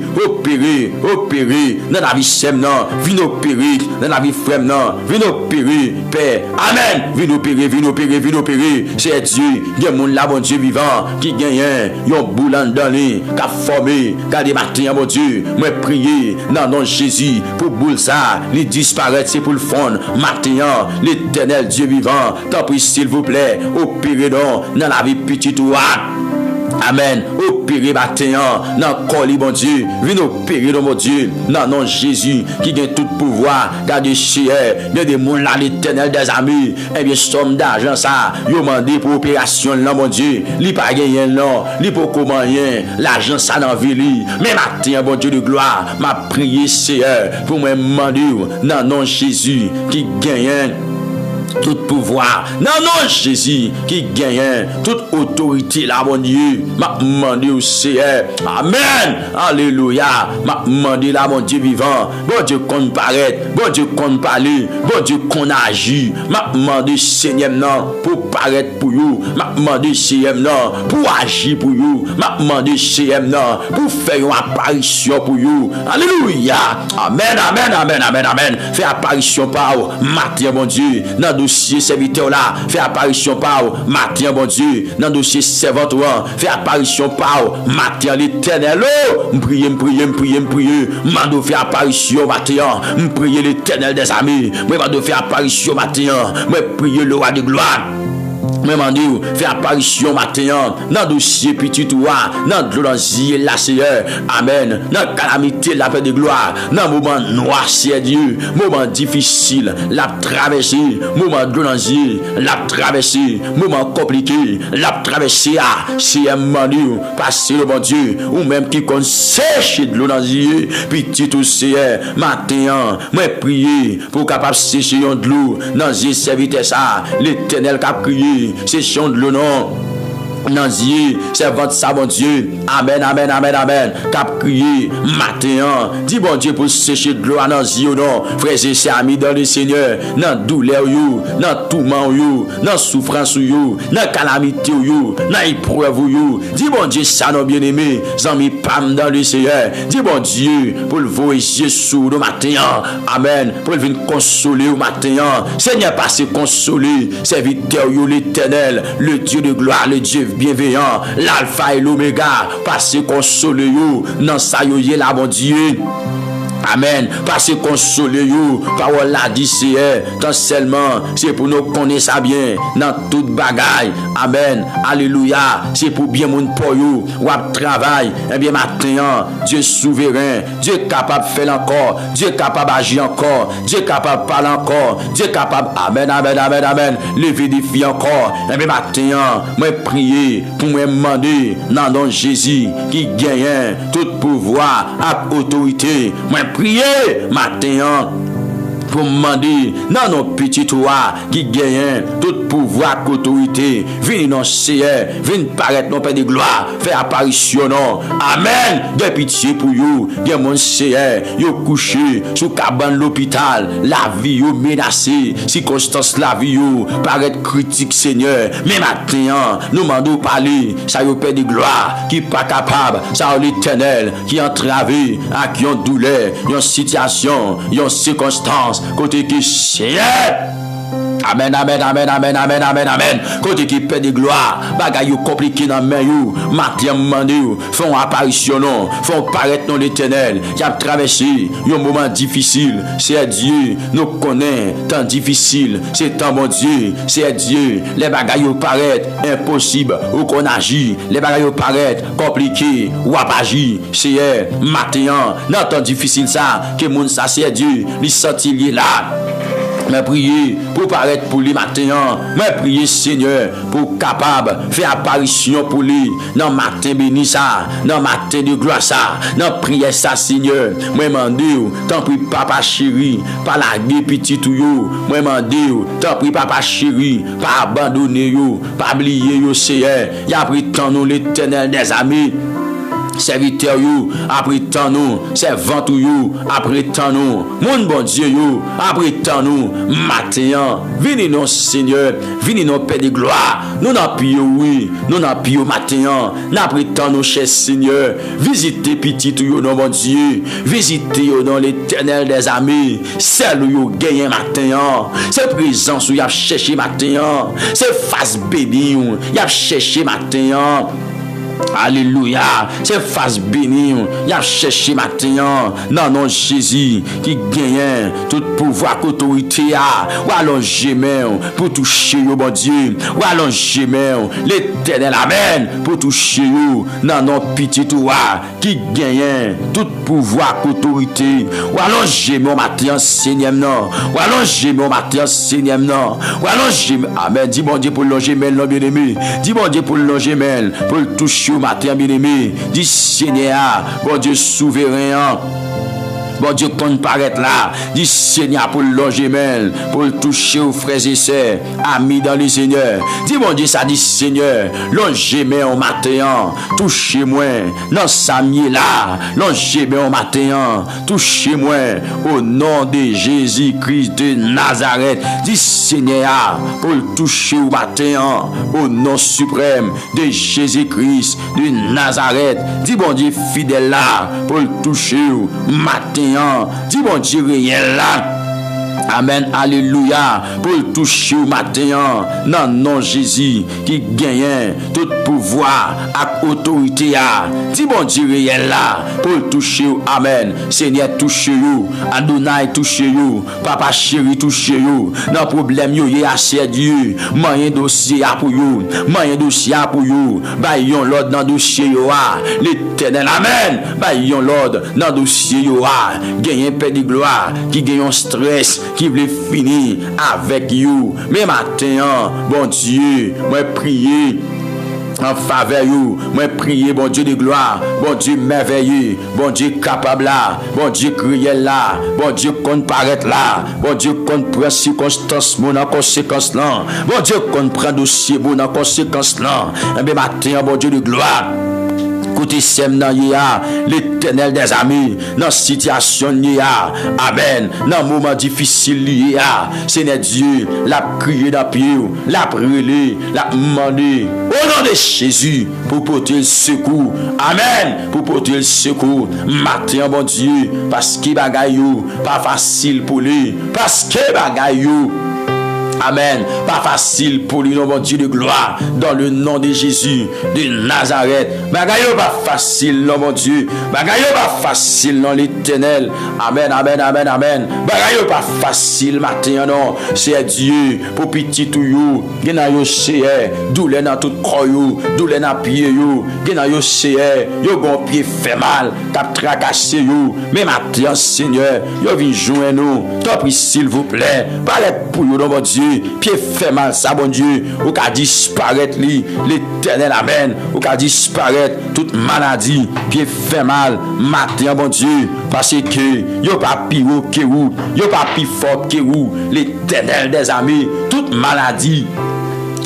dans la vie sem non, viens opérer dans la vie frère non, viens opérer Père, amen, viens opérer, c'est Dieu, il y a mon là bon Dieu vivant, qui gagne, yon boulan dans les, qui a formé, gardez matin mon Dieu, moi prier dans nom Jésus, pour boule ça, les disparaître, c'est pour le fond, matin, l'Éternel Dieu vivant, t'en prie s'il vous plaît, opérez non, dans la vie petite ou amen. Opérer matin dans colis bon Dieu. Viens opérer dans mon Dieu. Dans nom Jésus qui gagne tout pouvoir. Gardez cher. Il y a des gens là l'Éternel des amis. Eh bien somme d'argent ça. Yo mandé pour opération là mon Dieu. Li pas gagner non. Li pour comment rien. L'argent ça dans vie. Mais matin bon Dieu de gloire. M'a prié Seigneur pour me demander dans nom Jésus qui gagne tout pouvoir. Non, Jésus qui gagne toute autorité là, mon Dieu. M'a demandé au Seigneur. Amen. Alléluia. M'a demandé là, mon Dieu vivant. Bon Dieu qu'on paraît. Bon Dieu qu'on parle. Bon Dieu qu'on agit. M'a demandé Seigneur non pour paraître pour vous. M'a demandé Seigneur non pour agir pour vous. M'a demandé Seigneur non pour faire une apparition pour vous. Alléluia. Amen. Fais apparition par vous. Matin, mon Dieu. Dans dossier serviteur là, fait apparition par matin bon Dieu, dans dossier servante fait apparition par matin l'Éternel. Prier, mando fait apparition matin, prier l'Éternel des amis, mando fait apparition matin, prier le roi de gloire. Même Dieu fait apparition matin dans dossier petit roi, dans l'angie la Seigneur. Amen. Dans calamité la paix de gloire, dans moment noir c'est Dieu, moment difficile la traversée, moment de l'angie la traversée, moment compliqué la traversée c'est Dieu passer le bon Dieu ou même qui qu'on sèche de l'angie petit tout Seigneur matin moi prier pour capable sécher de l'eau dans les serviteurs ça l'Éternel qui a prié c'est chant de l'eau non Nanzier, servante ça mon Dieu. Amen. Cap crier matin. Dis bon Dieu pour sécher de l'eau à Nanzier non. Frères et sœurs amis dans le Seigneur. Dans douleur yo, dans tourment yo, dans souffrance yo, dans calamité yo, dans épreuve yo. Dis bon Dieu ça non bien aimé. Amis pam dans le Seigneur. Dis bon Dieu pour le voyer sous le matin. Amen. Pour le venir consoler au matin. Seigneur passe consoler serviteur yo l'Éternel, le Dieu de gloire, le Dieu bienveillant, l'alpha et l'oméga, parce qu'on sole yo, dans ça yo yé la bon Dieu. Amen. Parce qu'on sole yo, parole la dit c'est tant seulement, c'est pour nous connaître ça bien, dans toute bagaille. Amen. Alléluia. C'est pour bien mon pour yo, ou travail. Eh bien maintenant, Dieu souverain, Dieu capable de faire encore, Dieu capable d'agir encore, Dieu capable de parler encore, Dieu capable. Amen. Lever des filles encore. Eh bien maintenant, moi prier pour me demander dans nom Jésus qui gagne tout pouvoir et autorité. Moi prier matin pour me demander dans nos petits toits qui gagnent tout pouvoir qu'autorité. Venez dans Seigneur, venez paraître nos pères de gloire, faire apparition non. Amen. De pitié pour vous, de mon Seigneur, vous couché sous cabane l'hôpital, la vie vous menacée, circonstance la vie vous paraît critique Seigneur. Mais maintenant, nous demandons parler, ça vous père de gloire, qui pas capable, ça l'Éternel, qui entravé, à qui ont douleur, une situation, une circonstance, côté qui Seigneur. Amen. Côté qui paie de gloire, bagaille compliqué dans main you, matin mandé font apparition non, font paraître dans l'Éternel, qui a traversé un moment difficile. C'est Dieu nous connaît temps difficile, c'est temps bon Dieu, c'est Dieu. Les bagailles paraissent impossible ou qu'on agit, les bagailles paraissent compliqué ou à agir. C'est matin dans temps difficile ça que mon ça c'est Dieu, il senti là. Mais prier pour paraître pour lui matin. Mais prier Seigneur pour capable faire apparition pour lui. Dans matin béni ça. Dans matin de gloire ça. Dans prière ça Seigneur. Moi mande tant pis papa chéri. Pas larguer petit tout yo. Moi mande tant pis papa chéri. Pas abandonner yo. Pas oublier yo Seigneur. Y a pris tant nous l'Éternel des amis. Serviteur yo, après tant nous, servant yo, après tant nous, mon bon Dieu yo, après tant nous, matin, venez non Seigneur, venez non Père de gloire, nous n'en prions oui, nous n'en prions matin, n'après tant nous cher Seigneur, visitez petit yo non mon Dieu, visitez yo dans l'Éternel des amis, celle yo gagne matin, c'est présence où y a cherché matin, c'est face béni y a cherché matin. Alléluia, c'est face bénie, il a cherché matin, non non Jésus qui gagne tout pouvoir, autorité, ou allons gémer pour toucher au bon Dieu, ou allons gémer l'Éternel, amen, pour toucher au non non pitié toi qui gagne tout pouvoir, autorité, ou allons gémer matin, Seigneur, non, ou allons gémer matin, Seigneur, non, ou allons gémer, amen, dis bon Dieu pour le gémer, non bien aimé, dis bon Dieu pour le gémer, pour le toucher matin bien-aimé, dit Seigneur, bon Dieu souverain, bon Dieu qu'on paraître là, dit Seigneur pour le loger pour le toucher aux frères et sœurs, amis dans le Seigneur, dit bon Dieu ça dit Seigneur, loger au matin, touchez-moi, dans Samuel là, loger au matin, touchez-moi, au nom de Jésus-Christ de Nazareth, dit Seigneur, pour le toucher au matin, au nom suprême de Jésus-Christ de Nazareth, dit bon Dieu fidèle là, pour le toucher au matin, dis bon Dieu réel là. Amen, alléluia, pour le toucher au matin, non, non, Jésus, qui gagne tout pouvoir et autorité, dis bon Dieu réel là, pour le toucher, amen, Seigneur, touchez vous, Adonai, touchez vous, Papa chéri, touchez vous, dans problème, yo, y a assez Dieu, moyen dossier pour vous, moyen dossier pour vous, baillons l'ordre dans dossier, l'Éternel, amen, baillons l'ordre dans dossier, gagne paix de gloire, qui gagne un stress, qui voulait finir avec vous. Mais matin, bon Dieu, moi prier en faveur you, moi prier bon Dieu de gloire, bon Dieu merveilleux, bon Dieu capable là, bon Dieu crier là, bon Dieu qu'on paraître là, bon Dieu qu'on prend circonstance mon en conséquence là, bon Dieu qu'on prend dossier bon en conséquence là. Et bien matin, bon Dieu de gloire, côté sem dans y'a l'Éternel des amis dans situation y'a amen dans moment difficile y'a Seigneur Dieu l'a crié dans pied l'a prié l'a demandé au nom de Jésus pour porter le secours amen pour porter le secours matin bon Dieu parce que bagaille pas facile pour lui parce que bagaille amen, pas facile pour lui, mon Dieu de gloire, dans le nom de Jésus de Nazareth. Bagaille pas facile, non, mon Dieu. Bagaille pas facile, non, l'Éternel. Amen, amen, amen, amen. Bagaille pas facile, matin, non. C'est Dieu, pour petit tout you. Gena yo c'est douleur dans tout corps you, douleur dans pied you. Gena yo c'est yo bon pied fait mal, cap tracassé you. Mais matin, Seigneur, yo vient joindre nous. T'en prie, s'il vous plaît, parlez pour you, non, mon Dieu. Pied fait mal, ça, bon Dieu, ou qu'à disparaître, l'Éternel, amen, ou qu'à disparaître toute maladie, pied fait mal, matin, bon Dieu, parce que yo pas pire que vous, yo pas plus fort que vous, l'Éternel des amis, toute maladie.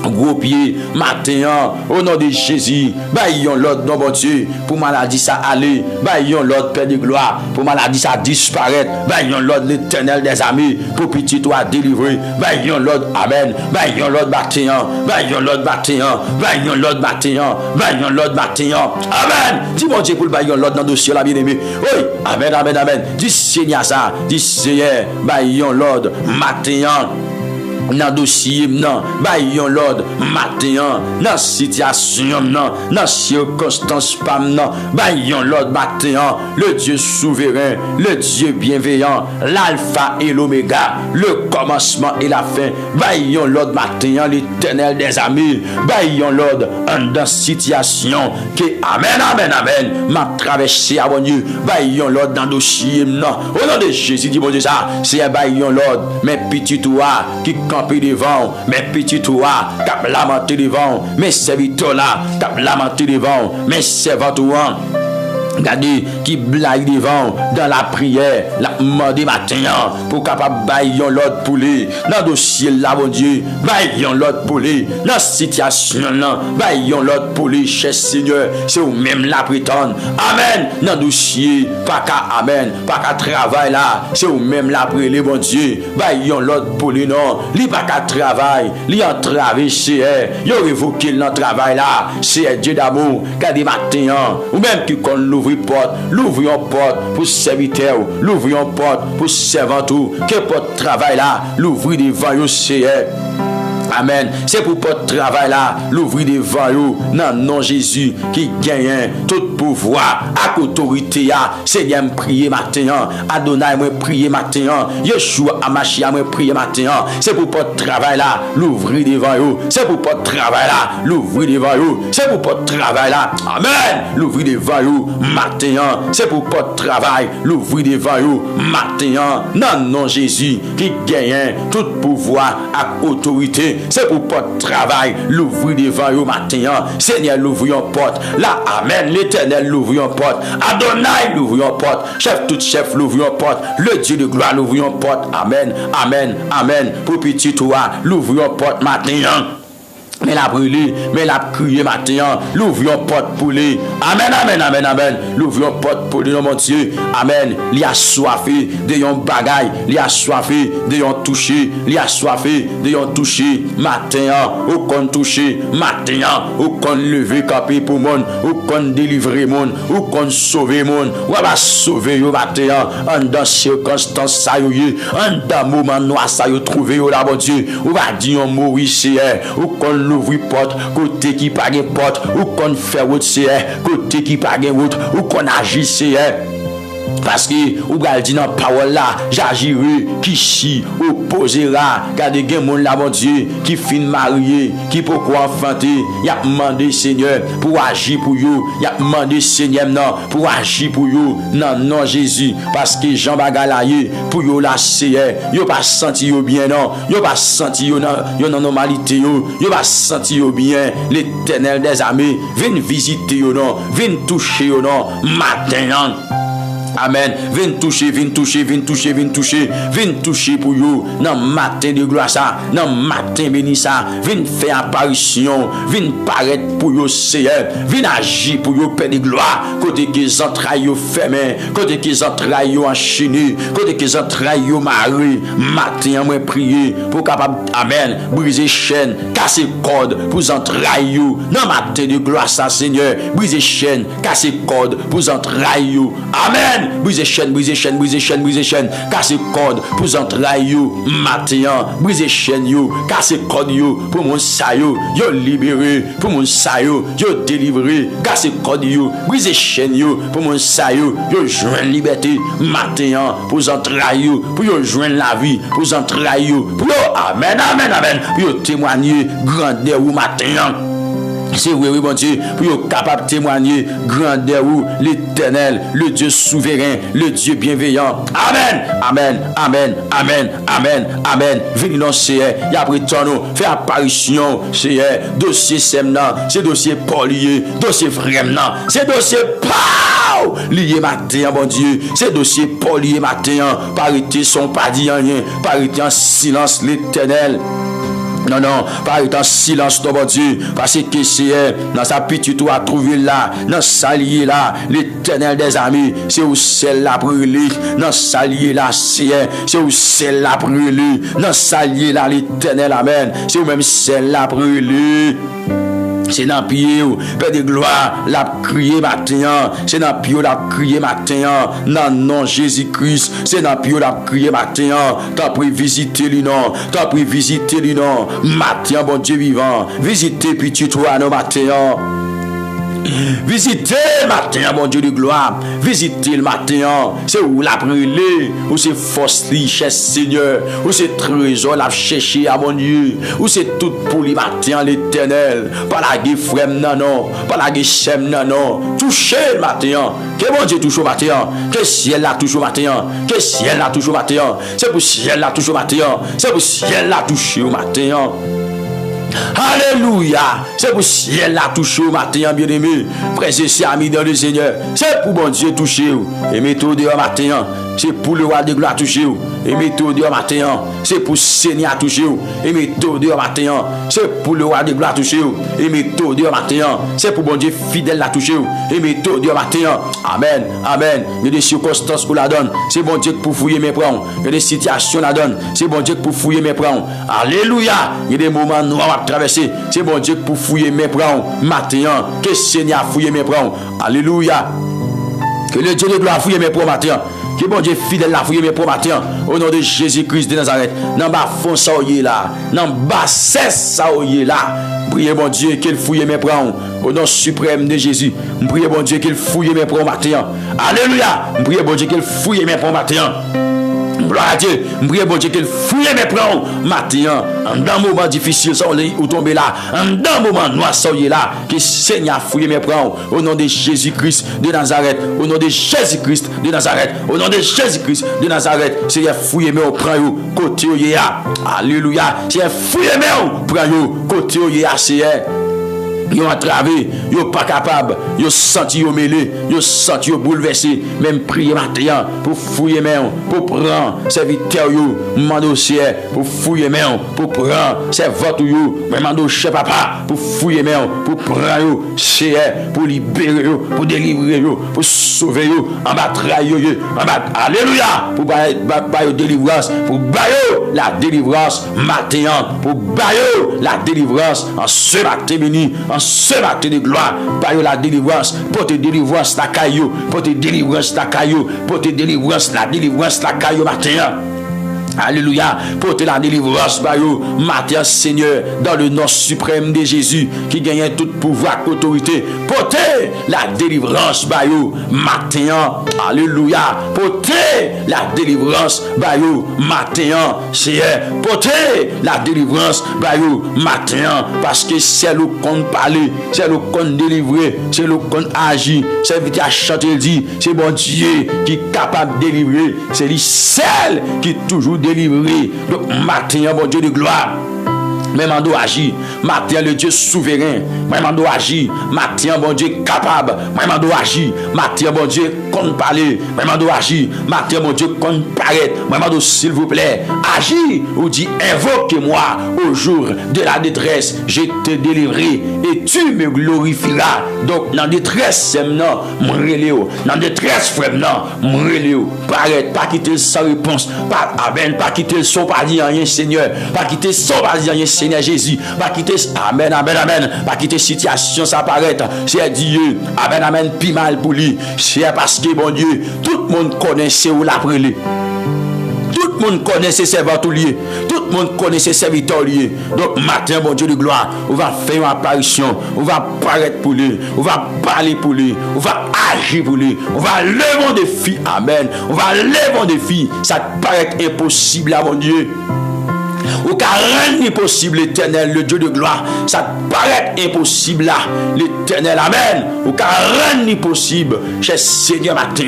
Gros pied, matin, au nom de Jésus, baillons l'autre, non, bon Dieu, pour maladie ça aller, baillons l'autre, Père de gloire, pour maladie ça disparaître, baillons l'autre, l'Éternel des amis, pour petit toi délivrer, baillons l'autre, amen, baillons l'autre, matin, baillons l'autre, matin, baillons l'autre, matin, baillons l'autre, matin, amen, dis mon Dieu pour le baillons l'autre dans le dossier, la bien-aimée, oui, amen, amen, amen, dis Seigneur ça, dis Seigneur, baillons l'autre, matin, dans dossier nan, bayon l'ordre matin, dans situation nan, dans circonstance pam nan, bayon l'ordre matin, le Dieu souverain, le Dieu bienveillant, l'alpha et l'oméga, le commencement et la fin, bayon l'ordre matin, l'Éternel des amis, bayon l'ordre dans situation que amen amen amen, m'a traversé à bon Dieu, bayon l'ordre dans dossier nan, au nom de Jésus dit bon Dieu ça, c'est bayon l'ordre, mes petits toi qui camper devant, mes petits toi qui lamenté devant, mes serviteurs là qui lamenté devant, mes servants. Regardez qui blague devant dans la prière, la demandé matin pour capable bailler l'autre pour lui dans dossier là bon Dieu, bailler l'autre pour lui dans situation là, bailler l'autre pour lui cher Seigneur, c'est ou même la prétendre. Amen. Dans dossier pas qu'à amen, pas qu'à travail là, c'est ou même la prier bon Dieu, bailler l'autre pour lui non, li pas qu'à travail, li en travail c'est yo révoquer dans travail là, c'est Dieu d'amour, regardez matin ou même qui qu'on l'ouvrir porte pour serviteur, l'ouvrir porte pour servant tout, que porte travail là, l'ouvrir devant yo c'est amen. C'est pour votre travail là, l'ouvrir devant vous, dans nom Jésus qui gagne tout pouvoir, à autorité. Seigneur, me prier matin, Adonai, me prier matin, Yeshua, Amashia, me prier matin. C'est pour votre travail là, l'ouvrir devant vous. C'est pour votre travail là, l'ouvrir devant vous. C'est pour votre travail là, amen. L'ouvrir devant vous matin. C'est pour votre travail, l'ouvrir devant vous matin, dans nom Jésus qui gagne tout pouvoir, à autorité. C'est pour votre travail, l'ouvrir devant vous matin. Seigneur, l'ouvrir en porte. Là, amen. L'Éternel, l'ouvrir en porte. Adonai, l'ouvrir en porte. Chef, tout chef, l'ouvrir en porte. Le Dieu de gloire, l'ouvrir en porte. Amen. Amen. Amen. Pour petit toi, l'ouvrir en porte matin. Mais la brûlé, mais la crié matin, l'ouvrir porte pour lui. Amen, amen, amen, amen. L'ouvrir porte pour lui, mon Dieu. Amen. Il a soifé de yon bagaille, il a soifé de yon toucher, il a soifé de yon toucher. Matin, ou qu'on toucher, matin, ou qu'on lever capé pour monde, ou qu'on délivrer monde, ou qu'on sauver monde. Ou va sauver yo matin, en dans circonstance ça yo, en dans moment noir ça yo trouver yo là, mon Dieu. Ou va dire un mot ici, ou qu'on l'ouvrir porte, côté qui pas de porte, ou qu'on fait route c'est, côté qui pas de route, ou qu'on agit c'est. Parce que ou gal dit dans parole là, j'agirai qui chi opposera, car des gens là mon Dieu qui fin marié, qui pourquoi enfanter, y a demandé Seigneur pour agir pour yo, y a demandé Seigneur non pour agir pour yo, non Jésus, parce que Jean bagalaye pour yo la c'est, yo pas senti yo bien non, yo pas senti yo dans normalité yo pas senti yo bien, l'Éternel des armées vient visiter yo non, vient toucher yo non matin. Amen. Viens toucher, viens toucher, viens toucher, viens toucher, viens toucher pour vous. Dans matin de gloire ça, dans matin béni ça, viens faire apparition, viens paraître pour vous Seigneur, viens agir pour vous Père de gloire. Côté que les entrailles fermées, côté que les entrailles enchaînées, côté que les entrailles mariées, matin moi prier pour capable amen, briser chaîne, casser corde pour les entrailles. Dans matin de gloire ça Seigneur, briser chaîne, casser corde pour les entrailles. Amen. Briser chaîne, briser chaîne, briser chaîne, briser chaîne, casser corde pour entrailles yo matin, briser chaîne yo, casser corde yo pour mon sa yo libéré, pour mon sa yo délivré, casser corde yo, briser chaîne yo pour mon sa yo joindre liberté matin pour entrailles yo, pour yo joindre la vie, pour entrailles yo, pour yo amen amen amen, pour yo témoigner grandeur ou matin. C'est oui, bon Dieu, pour être capable de témoigner grandeur ou l'Éternel, le Dieu souverain, le Dieu bienveillant. Amen, amen, amen, amen, amen, amen. Venez dans ce et après ton nom, fait apparition, c'est dossier semnan, c'est dossier polier, dossier vraiment, c'est dossier pau lié matin, bon Dieu, c'est dossier polier matin, parité son pas dit rien, parité en silence l'Éternel. Non, pas être en silence, mon Dieu, parce que c'est dans sa petite ou à trouver là, dans sa liée là, l'Éternel des amis, c'est où celle-là brûlée, dans sa liée là, c'est où celle-là brûlée, dans sa liée là, l'Éternel, amen, c'est où même celle-là brûlée. C'est dans pied, Père de gloire, la crier matin. C'est dans pied, la crier matin. Dans nom Jésus-Christ, c'est dans pied, la crier matin. T'as pris visiter lui non, t'as pris visiter lui non. Matin, bon Dieu vivant, visiter petit toi non matin. Visitez le matin, mon Dieu de gloire. Visitez le matin. C'est où la brûlée, où c'est force, richesse, Seigneur. Où c'est trésor, la chercher à mon Dieu. Où c'est tout pour le matin, l'éternel. Pas la guerre, frère, non. Pas la guerre, chème, non. Touchez le matin. Que mon Dieu touche au matin. Que ciel la touche au matin. Que ciel la touche au matin. C'est pour ciel la touche au matin. C'est pour ciel la touche au matin. Alléluia. C'est pour ciel la toucher au matin, bien-aimé. Frères et sœurs, amis dans le Seigneur. C'est pour bon Dieu toucher. Et mettez-vous dehors matin. C'est pour le roi de gloire toucher. Et mettez-vous dehors matin. C'est pour Seigneur toucher. Et mettez-vous dehors matin. C'est pour le roi de gloire toucher. Et mettez-vous dehors matin. C'est pour bon Dieu fidèle la toucher. Et mettez-vous dehors matin. Amen. Amen. Il y a des circonstances où la donne. C'est bon Dieu pour fouiller mes prends. Il y a des situations la donne. C'est bon Dieu pour fouiller mes prends. Alléluia. Il y a des moments noirs à traverser. C'est bon Dieu pour fouiller mes prends. Matin. Que Seigneur a fouillé mes prends. Alléluia. Que le Dieu de gloire fouille mes prends matin. Que bon Dieu fidèle la fouille mes prends matin. Au nom de Jésus-Christ de Nazareth. Dans bas fond ça là. Dans bas cesse ça là. Priez bon Dieu qu'il fouille mes prends. Au nom suprême de Jésus. Priez bon Dieu qu'il fouille mes prends matin. Alléluia. Priez bon Dieu qu'il fouille mes prends matin. Gloire à Dieu. Priez bon Dieu qu'il fouille mes prends matin. Dans un moment difficile, ça on tombe là. Dans un moment noir, ça là. Que Seigneur fouille mes prends. Au nom de Jésus-Christ de Nazareth. Au nom de Jésus-Christ de Nazareth. Au nom de Jésus-Christ de Nazareth. Seigneur fouille mes prends. Côté où il alléluia. Seigneur fouille mes prends. Côté où il y a. Yo entravé, yo pas capable, yo senti yo mêlé, yo senti yo bouleversé, même prier matin pour fouiller main, pour prendre serviteur yo, mando ciel, pour fouiller main, pour prendre servante yo, mando chef papa, pour fouiller main, pour prendre yo, ciel, pour libérer yo, pour délivrer yo, pour sauver yo, en bas trahir yo, en bas alléluia, pour bailler délivrance, pour bailler la délivrance matin, pour bailler la délivrance en ce matin béni, en ce matin de gloire, par la délivrance, pour te délivrance la caillou, pour te délivrance la caillou, pour te délivrance la caillou matin. Alléluia, portez la délivrance, matin Seigneur, dans le nom suprême de Jésus, qui gagne tout pouvoir, autorité. Portez la délivrance, matin. Alléluia, portez la délivrance, matin. Seigneur, portez la délivrance, matin. Parce que c'est le qu'on parle, c'est le qu'on délivrer, c'est le qu'on agit, c'est vite à chanter, dit, c'est bon Dieu qui est capable de délivrer, c'est lui seul qui est toujours délivré. Donc matin, bon Dieu de gloire, même en doit agir. Matin, le Dieu souverain, même en doit agir. Matin, bon Dieu capable, même en doit agir. Matin, bon Dieu compte parler, même en doit agir. Matin, bon Dieu compte paraître, même en doit, s'il vous plaît, agir. Ou dit, invoquez-moi au jour de la détresse, je te délivrerai et tu me glorifieras. Donc, dans la détresse, non, m'reléo. Dans la détresse, frère, non, m'reléo. Paraître, pas quitter sans réponse, pas amen, pas quitter le son, pas dire rien, Seigneur, pas quitter son, pas dire rien, Seigneur Jésus, pas quitter, amen, amen, amen, pas quitter situation, ça paraît, c'est Dieu, amen, amen, puis mal pour lui, c'est parce que, bon Dieu, tout le monde connaît, c'est où la prélé. Tout le monde connaît ses servants liés. Tout le monde connaît ses serviteurs liés. Donc, matin, bon Dieu de gloire, on va faire une apparition. On va paraître pour lui. On va parler pour lui. On va agir pour lui. On va lever un défi. Amen. On va lever un défi. Ça paraît impossible à mon Dieu. Ou car rien n'est possible, l'éternel, le Dieu de gloire. Ça paraît impossible là, l'éternel, amen. Ou car rien n'est possible, cher Seigneur matin.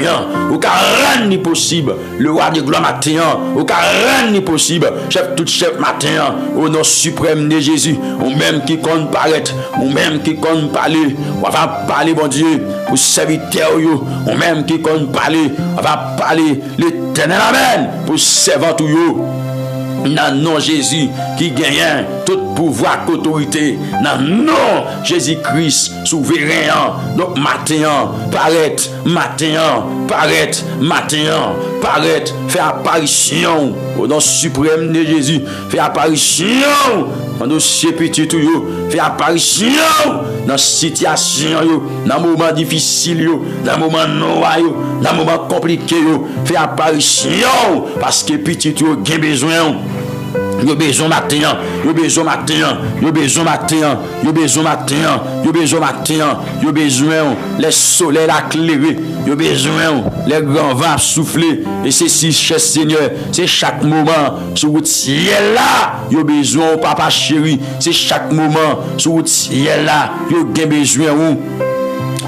Ou car rien n'est possible, le roi de gloire matin. Ou car rien n'est possible, chef tout chef matin. Au nom suprême de Jésus, ou même qui compte paraître, ou même qui compte parler. On va parler, bon Dieu, pour serviteur, ou même qui compte parler. On va parler, l'éternel, amen, pour servant tout yo. Dans le nom Jésus qui gagne tout pouvoir, autorité. Dans le nom Jésus-Christ souverain. Donc matin, paraît, matin, paraît, matin, paraît, fait apparition au nom suprême de Jésus. Fait apparition dans dossier petit tout yo, fait apparition dans situation yo, dans moment difficile yo, dans moment noir yo, dans moment compliqué yo, fait apparition parce que petit tout yo gen besoin. Yo besoin matin, yo besoin matin, yo besoin matin, yo besoin matin, yo besoin matin, yo besoin les soleils éclairés, yo besoin les grands vents souffler. Et c'est si cher Seigneur, c'est chaque moment sur le ciel là, yo besoin papa chéri, c'est chaque moment sur le ciel là, yo gen besoin ou.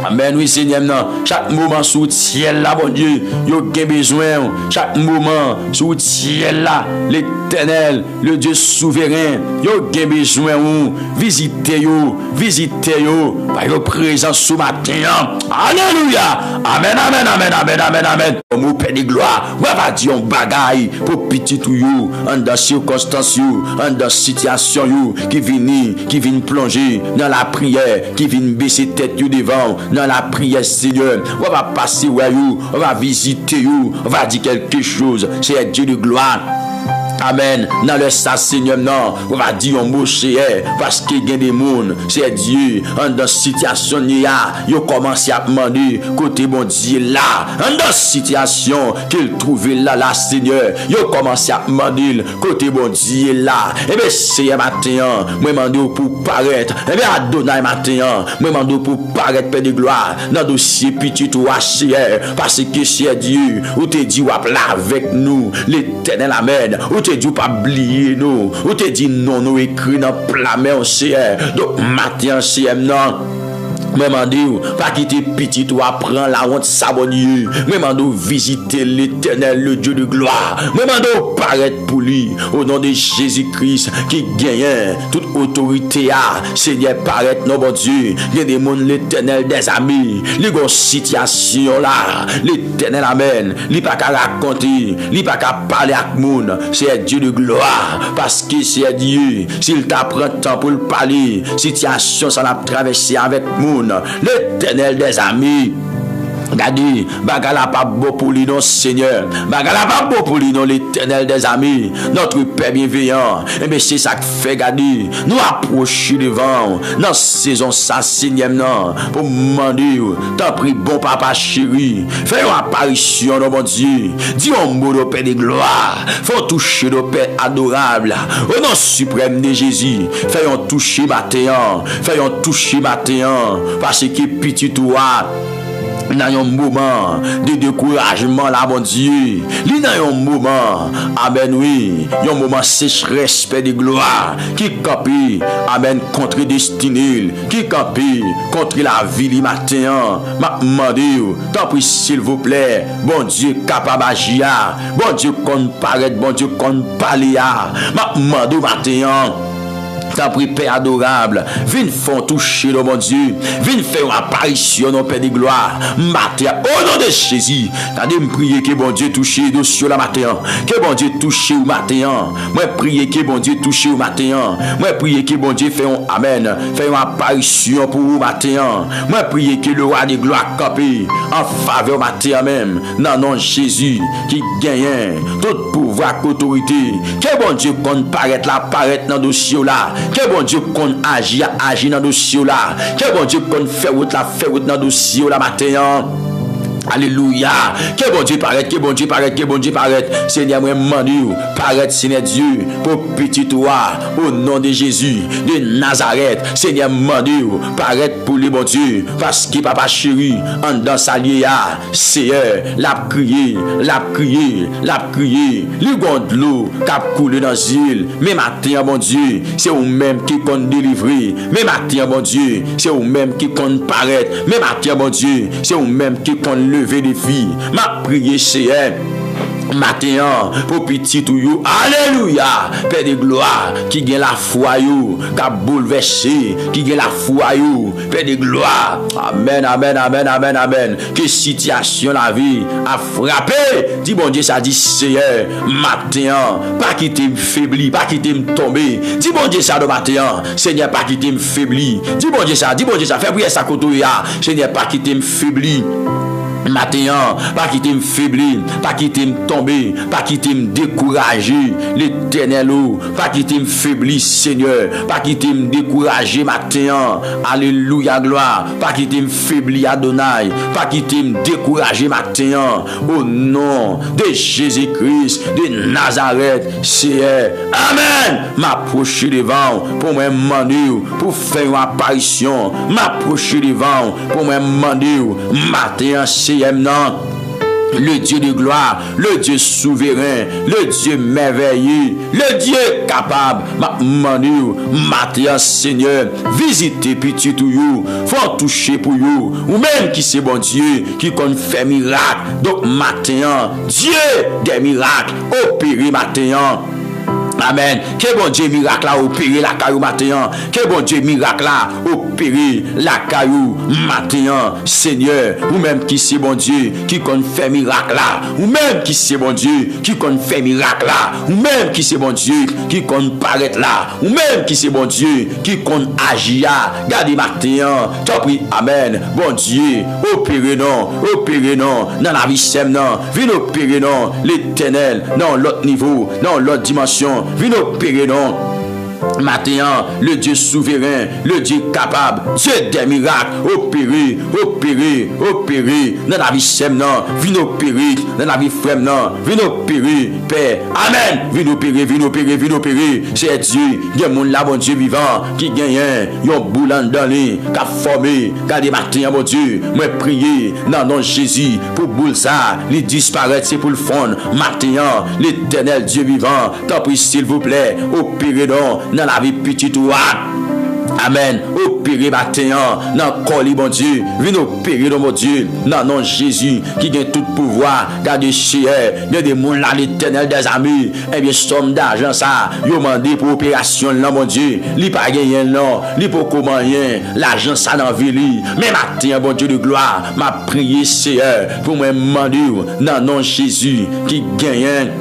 Amen, oui Seigneur, non. Chaque moment sous le ciel là, bon Dieu, yo gen besoin. Chaque moment sous le ciel là, l'Éternel, le Dieu souverain, yo gen besoin. Visitez yo, par your présence ce matin. Alléluia. Amen, amen, amen, amen, amen, amen. Mon Père de gloire, on va dire un bagaille pour petit tout yo, en dans circonstances yo, en dans situation yo, qui viennent plonger dans la prière, qui viennent baisser tête yo devant. Dans la prière, Seigneur, on va passer où on va visiter où, on va dire quelque chose. C'est Dieu de gloire. Amen. Dans le ça, Seigneur, non, on va dire un mot cher parce qu'il y a des mondes, c'est Dieu. En dans situation, il commence à demander côté bon Dieu là. En dans situation qu'il trouvait là, Seigneur, il commence à demander côté bon Dieu là. Et bien, c'est matin, moi demande pour paraître. Et bien, Adonai matin, moi demande pour paraître, Père de gloire, dans le dossier petit ou HCR, parce que c'est Dieu, ou te dit, ou là avec nous, l'Éternel, amen. Te dit pas oublier nous, ou te dit non nous écrit dans plat mais on sait donc matin c'est non. Même en pas quitter petit ou apprendre la honte sabonnier. Même en visiter l'Éternel, le Dieu de gloire. Même en paraître pour lui au nom de Jésus-Christ qui gagne toute autorité à Seigneur paraître non bon Dieu. Il y a des mondes l'Éternel des amis. Les grosses situations là, l'Éternel amen. Il pas qu'à raconter, il pas qu'à parler avec monde. C'est Dieu de gloire parce que c'est Dieu. S'il t'apprend temps pour le parler, situation ça l'a traversé avec monde. L'Éternel des amis. Regardez, bagala pas beau pour lui non Seigneur. Bagala pas beau pour lui non l'Éternel des amis. Notre Père bienveillant. Et bien c'est ça que fait garder. Nous approcher devant. Dans saison ça Seigneur non. Pour demander. T'en prie bon papa chéri. Fais une apparition dans mon Dieu. Dis un mot de Père de gloire. Faut toucher le Père adorable. Au nom suprême de Jésus. Fais un toucher matin. Fais un toucher matin. Parce que petit toi. Dans un moment de découragement là, mon Dieu. Dans un moment, amen, oui, un moment sécheresse, Père de gloire, qui copie, amen, contre destinée, qui copie contre la vie du matin. Ma demande, t'en prie, s'il vous plaît, bon Dieu, capable d'agir, bon Dieu, qu'on paraît, bon Dieu, qu'on parle, ma demande matin. T'as pris Père adorable, viens faire toucher le mon Dieu, viens faire une apparition au Père de gloire, matin, au nom de Jésus. T'as dit me prier que bon Dieu touche le dossier la matin, que bon Dieu touche au matin. Moi prier que bon Dieu touche au matin. Moi prier que bon Dieu fait un amen, fait une apparition pour vous matin. Moi prier que le roi de gloire campé en faveur matin même, dans nom Jésus qui gagne tout pouvoir, autorité. Que bon Dieu qu'on paraît là, paraît dans le dossier là. Que bon Dieu qu'on agit dans le dossier là. Que bon Dieu qu'on fait route dans le dossier là matin. Alléluia. Que bon Dieu paraît, que bon Dieu paraît, que bon Dieu paraît. Seigneur, moi demande, paraît, Seigneur Dieu, pour petit toi, au nom de Jésus, de Nazareth. Seigneur, demande, paraît pour les bon Dieu, parce que papa chéri, en dans sa lia, Seigneur, l'a crié, les gondes l'eau, cap coulé dans l'île. Mais matin, bon Dieu, c'est vous même qui compte délivrer. Mais matin, bon Dieu, c'est vous même qui compte paraître. Mais matin, bon Dieu, c'est vous même qui compte lever des filles. Ma prière c'est matin pour petit tout you. Alléluia. Père de gloire qui gagne la foi you, qui a bouleversé, qui gagne la foi you. Père de gloire. Amen, amen, amen, amen, amen. Que situation la vie a frappé. Dis bon Dieu ça dit Seigneur matin pas quitter me faibli, pas quitter me tomber. Dis bon Dieu ça de matin Seigneur pas quitter me faibli. Dis bon Dieu ça, fais prier ça côté ya. Seigneur pas quitter me faibli. Matin, pas quitter me faiblir, pas quitter me tomber, pas quitter me décourager, l'Éternel, pas quitter me faiblir, Seigneur, pas quitter me décourager, matin, alléluia, gloire, pas quitter me faiblir, Adonai, pas quitter me décourager, matin, au nom de Jésus-Christ, de Nazareth, Seigneur, amen, m'approcher devant, pour me demander, pour faire une apparition, m'approcher devant, pour me demander, matin, Seigneur, le Dieu de gloire, le Dieu souverain, le Dieu merveilleux, le Dieu capable, matin, Seigneur, visitez petit tout you, faut toucher pour you, ou même qui c'est bon Dieu, qui compte faire miracle, donc matin, Dieu des miracles, opérez matin. Amen. Que bon Dieu miracle là opérer la caillou matin. Que bon Dieu miracle là opérer la caillou matin. Seigneur, ou même qui c'est bon Dieu qui compte faire miracle là. Ou même qui c'est bon Dieu qui compte faire miracle là. Ou même qui c'est bon Dieu qui compte paraître là. Ou même qui c'est bon Dieu qui compte agir. Gardez matin. T'as pris. Amen. Bon Dieu, opérez non dans la vie sem non. Viens opérer non l'Éternel dans l'autre niveau, dans l'autre dimension. Viens opérer non. Matin, le Dieu souverain, le Dieu capable, Dieu des miracles, opérer dans la vie sem non, viens opérer dans la vie frère non, viens opérer Père, amen, viens opérer, c'est Dieu, il y a mon là bon Dieu vivant, qui gagne, yon boulan dans les, qui a formé, gardez matin mon Dieu, moi prier dans nom Jésus, pour boule ça, les disparaître, c'est pour le fond, matin, l'Éternel Dieu vivant, t'en prie s'il vous plaît, opérez non, dans la vie petite ou amen. Opérer matin dans colis bon Dieu. Viens opérer dans mon Dieu. Dans nom Jésus qui gagne tout pouvoir. Gardez cher. Bien des monde là l'Éternel des amis. Et bien somme d'argent ça. Yo mandé pour opération là mon Dieu. Li pas gagner non. Li pour comment rien. L'argent ça dans vie. Mais matin bon Dieu de gloire. M'a prié Seigneur pour me demander dans nom Jésus qui gagne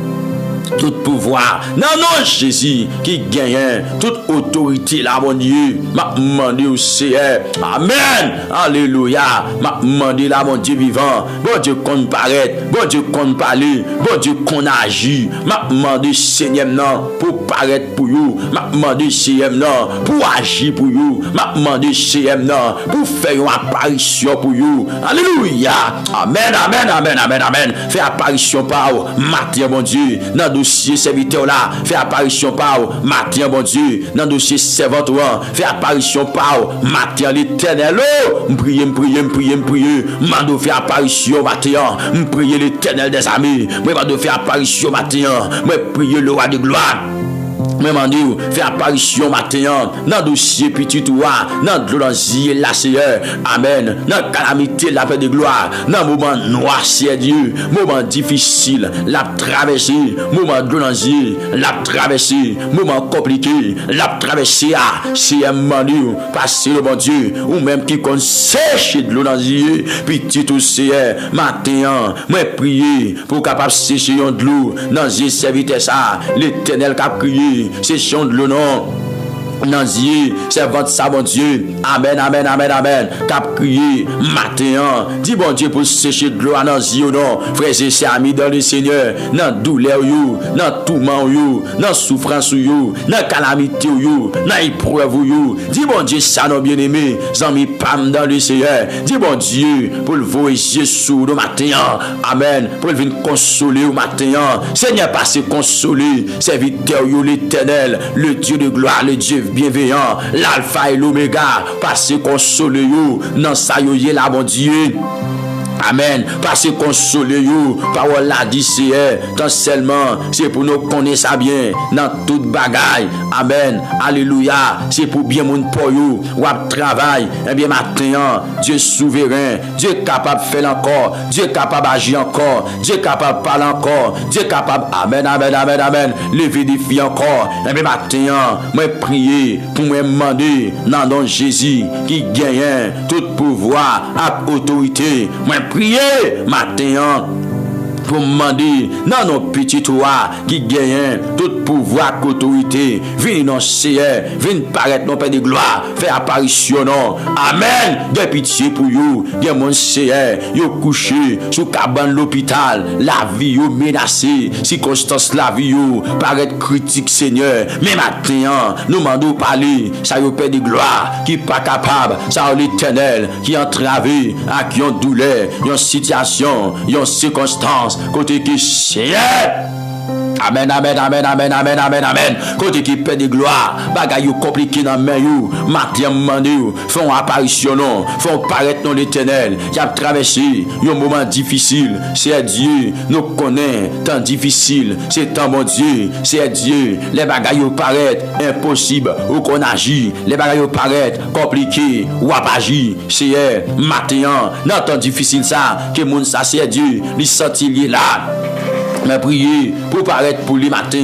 tout pouvoir. Non, Jésus qui gagne toute autorité là, mon Dieu. M'a demandé au Seigneur. Amen. Alléluia. M'a demandé là, mon Dieu vivant. Bon Dieu qu'on paraît. Bon Dieu qu'on parle. Bon Dieu qu'on agit. M'a demandé Seigneur non pour paraître pour vous. M'a demandé Seigneur non pour agir pour vous. M'a demandé Seigneur non pour faire une apparition pour vous. Alléluia. Amen. Fais apparition par vous. Matin, mon Dieu. Dans dossier serviteur là, fait apparition par matin bon Dieu, dans dossier servante fait apparition par matin l'Éternel. Prier, mando fait apparition matin, prier l'Éternel des amis, moi mando fait apparition matin, moi prier le roi de gloire. Moi mandi fait apparition matin dans dossier petit roi, dans glorieux la Seigneur. Amen. Dans calamité la paix de gloire, dans moment noir c'est Dieu, moment difficile la traverser, moment glorieux la traverser, moment compliqué la traverser c'est mandi passer le bon Dieu ou même qui qu'on sèche de l'eau dans yeux petit tout Seigneur matin moi prier pour capable sécher de l'eau dans yeux serviteur ça l'Éternel qui a prié c'est chant de l'eau non dans yeux c'est votre ça bon Dieu amen cap crier matin dis bon Dieu pour sécher de l'eau dans yeux non frères et sœurs amis dans le Seigneur dans douleur yo dans tourment yo dans souffrance yo dans calamité yo dans épreuve yo dis bon Dieu ça non bien aimé amis pam dans le Seigneur dis bon Dieu pour le voyer sous le matin amen pour venir consoler au matin Seigneur passer consoler serviteur yo l'Éternel le Dieu de gloire le Dieu bienveillant, l'alpha et l'oméga, parce qu'on sole yo, dans sa yo yé la bon Dieu. Amen. Parce qu'on sole yo, parole la dit c'est tant seulement, c'est pour nous connaître ça bien, dans toute bagaille. Amen. Alléluia. C'est pour bien mon pour yo, ou travail. Eh bien maintenant, Dieu souverain, Dieu capable de faire encore, Dieu capable d'agir encore, Dieu capable de parler encore, Dieu capable. Amen. Lever des filles encore. Eh bien maintenant, moi prier pour me demander dans nom Jésus qui gagne tout pouvoir et autorité. Moi prier matin pour demander dans nos petits toits qui gagnent tout pouvoir, autorité. Venez non Seigneur, venez paraître non Père de gloire, faire apparition non. Amen. De pitié pour vous, de mon Seigneur, yo couché sous cabane l'hôpital, la vie yo menacée, circonstance la vie yo paraître critique Seigneur. Mais maintenant, nous demandons parler, ça yo Père de gloire qui pas capable, ça l'Éternel qui entravé, à qui ont douleur, une situation, une circonstance, côté qui Seigneur. Amen, amen, amen, amen, amen, amen, amen. Côté qui perd de gloire, bagay compliqué dans main you, matin mandé you, font apparition non, font paraître dans l'Éternel, qui a traversé un moment difficile. C'est Dieu, nous connaît, temps difficile, c'est temps bon Dieu, c'est Dieu. Les bagay paraît impossible ou qu'on agit, les bagay paraît compliqué ou à agir. C'est matin, dans temps difficile ça, que mon ça c'est Dieu, il senti lié là. Mais prier pour paraître pour lui matin.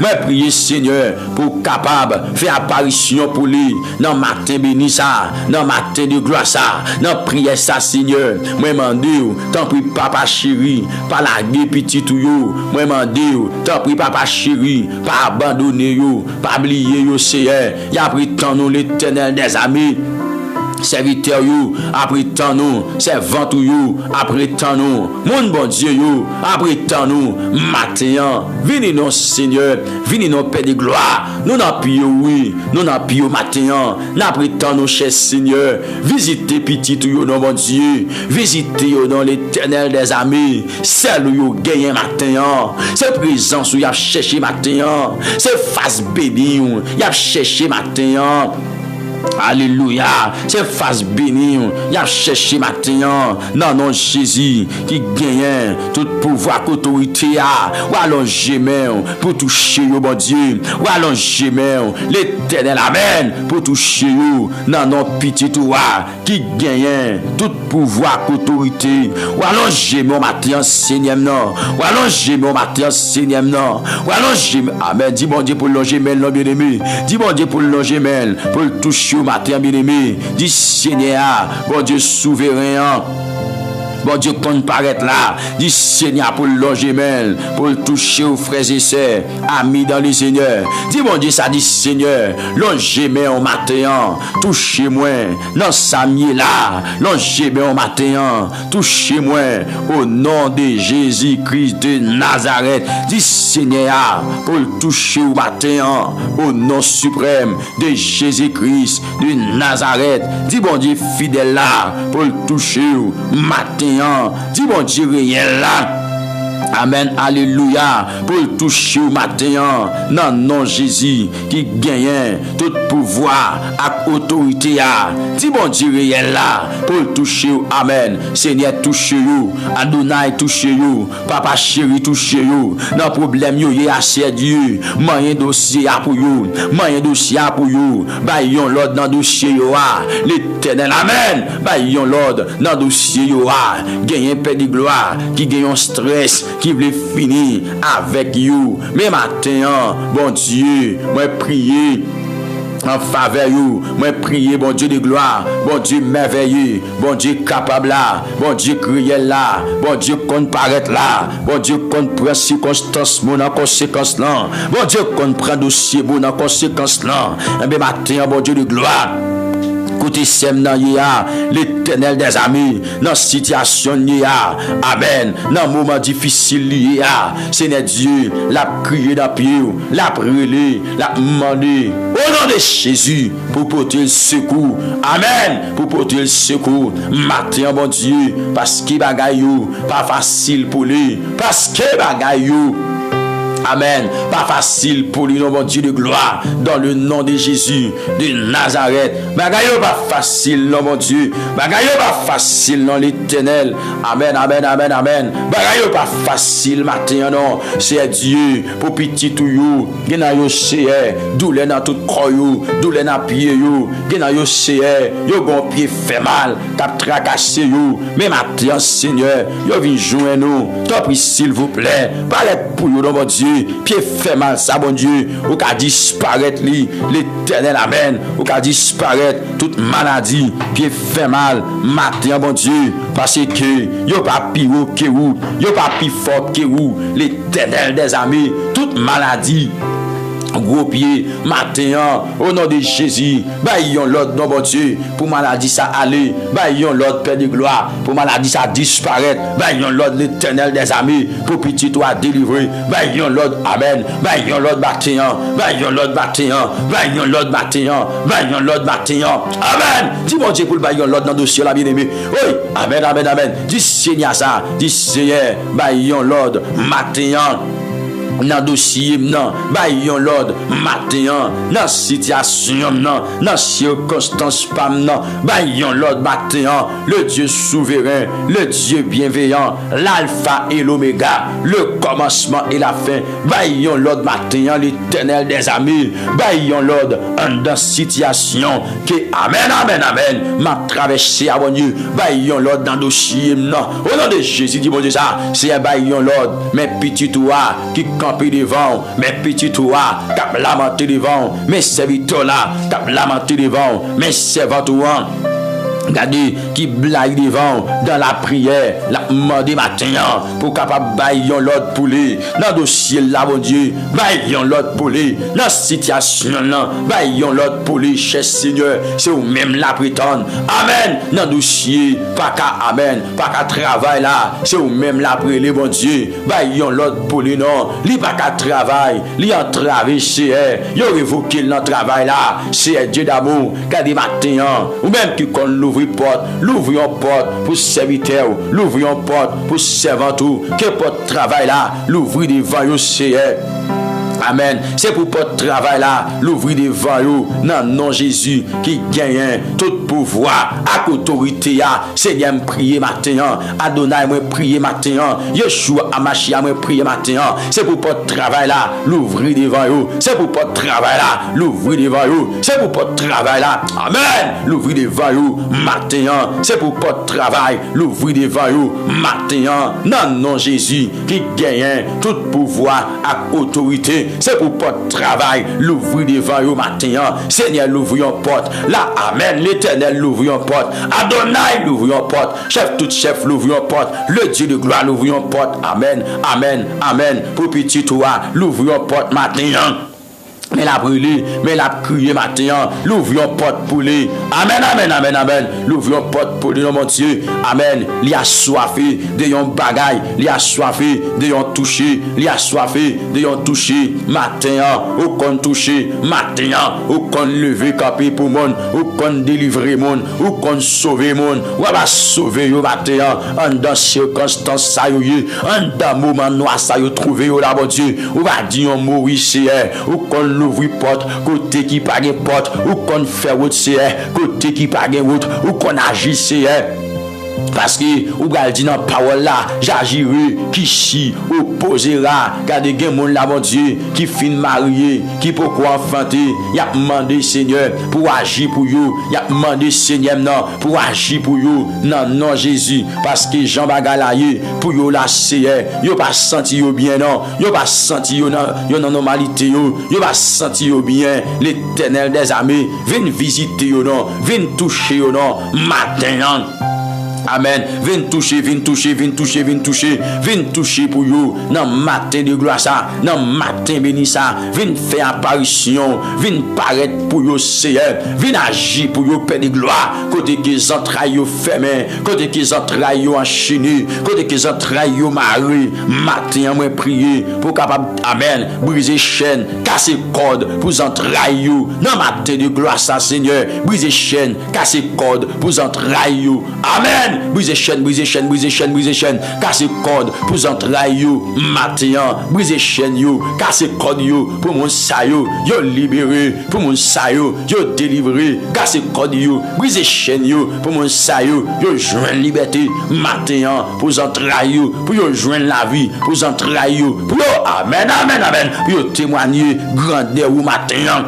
Mais prier Seigneur pour capable faire apparition pour lui. Dans matin béni ça. Dans matin de gloire ça. Dans prière ça Seigneur. Moi demande tant pis papa chéri. Pas larguer petit tout yo. Moi demande tant pis papa chéri. Pas abandonner yo. Pas oublier yo Seigneur. Y a pris tant nous l'Éternel des amis. Serviteur yo, après tant nous, servant yo, après tant nous, mon bon Dieu yo, après tant nous, matin, venez non Seigneur, venez non Père de gloire, nous n'en prions oui, nous n'en prions matin, n'après tant nous cher Seigneur, visitez petit yo non mon Dieu, visitez yo dans l'Éternel des amis, celle yo gagne matin, c'est présence où y a cherché matin, c'est face béni y a cherché matin. Alléluia, c'est face bénie, il a cherché matin, non, non, Jésus, qui gagne tout pouvoir, autorité, ou allons gémer pour toucher, mon Dieu, ou allons gémer l'Éternel, amen, pour toucher, non, non, pitié, toi, qui gagne tout pouvoir, autorité, ou allons gémer matin, Seigneur, non, ou allons gémer matin, Seigneur, non, ou allons gémer, amen, dis mon Dieu pour le gémer, non, bien aimé, dis mon Dieu pour le gémer, pour le toucher, matin bien-aimé, dit Seigneur, bon Dieu souverain, bon Dieu qu'on paraît là, dit Seigneur pour le loger pour le toucher aux frères et sœurs, amis dans le Seigneur, dit bon Dieu ça dit Seigneur, loger au matin, touchez-moi, dans Samuel là, loger au matin, touchez-moi, au nom de Jésus-Christ de Nazareth, dit Seigneur, pour le toucher au matin, au nom suprême de Jésus-Christ de Nazareth, dit bon Dieu fidèle là, pour le toucher au matin, dis bon Dieu réel là. Amen, alléluia, pour le toucher au matin, non, non, Jésus, qui gagne tout pouvoir et autorité, dis bon Dieu réel là, pour le toucher, amen, Seigneur, touchez vous, Adonai, touchez vous, Papa chéri, touchez vous, dans problème, yo, y a assez Dieu, moyen dossier pour vous, moyen dossier pour vous, baillons l'ordre dans dossier, l'Éternel, amen, baillons l'ordre dans dossier, gagne paix de gloire, qui gagne un stress, qui voulait finir avec vous. Mais matin, bon Dieu, moi prier en faveur you, moi prier bon Dieu de gloire, bon Dieu merveilleux, bon Dieu capable là, bon Dieu crier là, bon Dieu qu'on paraît là, bon Dieu qu'on prend circonstance mon en conséquence là, bon Dieu qu'on prend dossier bon en conséquence là. Et bien matin, bon Dieu de gloire, côté sem dans y'a l'Éternel des amis dans situation y'a amen dans moment difficile y'a Seigneur Dieu l'a crié dans pied l'a prié l'a demandé au nom de Jésus pour porter le secours amen pour porter le secours matin bon Dieu parce que bagay yo pas facile pour lui parce que bagay yo amen. Pas facile pour lui, mon Dieu de gloire, dans le nom de Jésus de Nazareth. Bagayo pas facile, non, mon Dieu. Bagayo pas facile, non, l'Éternel. Amen, amen, amen, amen. Bagayo pas facile, matin, non. C'est Dieu, pour petit tout you. Gena yo c'est douleur dans tout corps you, douleur dans pied you. Gena yo c'est yo bon pied fait mal, cap tracassé you. Mais matin, Seigneur, yo vient joindre nous. T'en prie, s'il vous plaît. Parlez pour you, non, mon Dieu. Dieu, pied fait mal ça, bon Dieu, ou qu'a disparaître l'Éternel, amen, ou qu'a disparaître toute maladie, pied fait mal, matin, bon Dieu, parce que yo pas pire que vous, yo pas plus fort que vous, l'Éternel des amis, toute maladie, gros pied, matin, au nom de Jésus, baillons l'autre non bon Dieu, pour maladie ça aller, baillons l'autre Père de gloire, pour maladie ça disparaître, baillons l'autre l'Éternel des amis, pour petit toi délivrer, baillons l'autre, amen, baillons l'autre matin, baillons l'autre matin, baillons l'autre matin, baillons l'autre matin, amen, dis mon Dieu pour le baillons l'autre dans le dossier la bien-aimé, oui, amen, amen, amen, dis Seigneur ça, dis Seigneur, baillons l'autre matin, dans dossier non baillons l'ordre matin dans situation non dans circonstance pas non baillons l'ordre matin le Dieu souverain le Dieu bienveillant l'alpha et l'oméga le commencement et la fin baillons l'ordre matin l'Éternel des amis baillons l'ordre dans situation que amen amen amen m'a traversé à bon Dieu baillons l'ordre dans dossier non au nom de Jésus dit bon Dieu ça c'est baillons l'ordre mais petit toi qui camper devant, mes petits toits, cap lamenté devant, mes serviteurs là, cap lamenté devant, mes servants. Regardez qui blague devant dans la prière, la demande matin pour capable baillon l'autre poulet dans dossier là mon Dieu, baillon l'autre poulet dans situation là, baillon l'autre poulet cher Seigneur, c'est ou même la prétendre. Amen. Dans dossier pas qu'à amen, pas qu'à travail là, c'est ou même la prier mon Dieu, baillon l'autre poulet non, li pas qu'à travail, li en travail c'est yo révoquer dans travail là, c'est Dieu d'amour, regardez matin ou même qui qu'on l'ouvrir porte pour serviteur, l'ouvrions porte pour servant tout, que porte travail là, l'ouvrir devant yo c'est amen. C'est pour votre travail là, l'ouvrir devant vous, non Jésus qui gagne tout pouvoir, à autorité. Seigneur, me prier matin, Adonai, me prier matin, Yeshua, Amashia, me prier matin. C'est pour votre travail là, l'ouvrir devant vous. C'est pour votre travail là, l'ouvrir devant vous. C'est pour votre travail là, amen. L'ouvrir devant vous matin. C'est pour votre travail, l'ouvrir devant vous matin. Non Jésus qui gagne tout pouvoir, à autorité. C'est pour votre travail, l'ouvrir devant vous matin. Seigneur, l'ouvrir en porte. Là, amen. L'Éternel, l'ouvrir en porte. Adonai, l'ouvrir en porte. Chef, tout chef, l'ouvrir en porte. Le Dieu de gloire, l'ouvrir en porte. Amen, amen, amen. Pour petit toi, l'ouvrir en porte matin. Mais la brûlé, mais la crié matin, l'ouvrions porte pour lui. Amen, amen, amen, amen. L'ouvrions porte pour lui, mon Dieu. Amen. Il a soifé de yon bagaille, il a soifé de yon toucher, il a soifé de yon toucher. Matin, ou qu'on toucher, matin, ou qu'on lever capé pour monde, ou qu'on délivrer monde, ou qu'on sauver monde. Ou va sauver yo matin, en dans circonstance ça yo, en dans moment noir ça yo trouvé yo là, mon Dieu. Ou va dire un mot ici, ou qu'on l'ouvrir porte, côté qui pas de porte, ou qu'on fait route c'est, côté qui pas de route, ou qu'on agit c'est. Parce que ou gal dit dans parole là, j'agirai qui chi opposera, car des gens là mon Dieu qui fin marié, qui pourquoi enfanter, y a demandé Seigneur pour agir pour yo, y a demandé Seigneur non pour agir pour yo, non Jésus, parce que Jean bagalaye pour yo la c'est, yo pas senti yo bien non, yo pas senti yo dans normalité yo pas senti yo bien, l'Éternel des armées vient visiter yo non, vient toucher yo non matin. Amen. Viens toucher pour vous. Dans matin de gloire ça, dans matin béni ça, viens faire apparition, viens paraître pour vous Seigneur, viens agir pour vous Père de gloire. Côté que les entrailles fermées, côté que les entrailles enchaînées, côté que les entrailles mariées, matin moi prier pour capable amen, briser chaîne, casser corde pour les entrailles. Dans matin de gloire ça Seigneur, briser chaîne, casser corde pour les entrailles. Amen. Briser chaîne, casser corde pour entrailles yo, matin, briser chaîne yo, casser corde yo, pour mon sa yo libéré, pour mon sa yo délivré, casser corde yo, briser chaîne yo, pour mon sa yo joindre liberté, matin, pour entrailles yo, pour yo joindre la vie, pour entrailles yo, pour yo, amen, pour yo témoigner grandeur ou matin.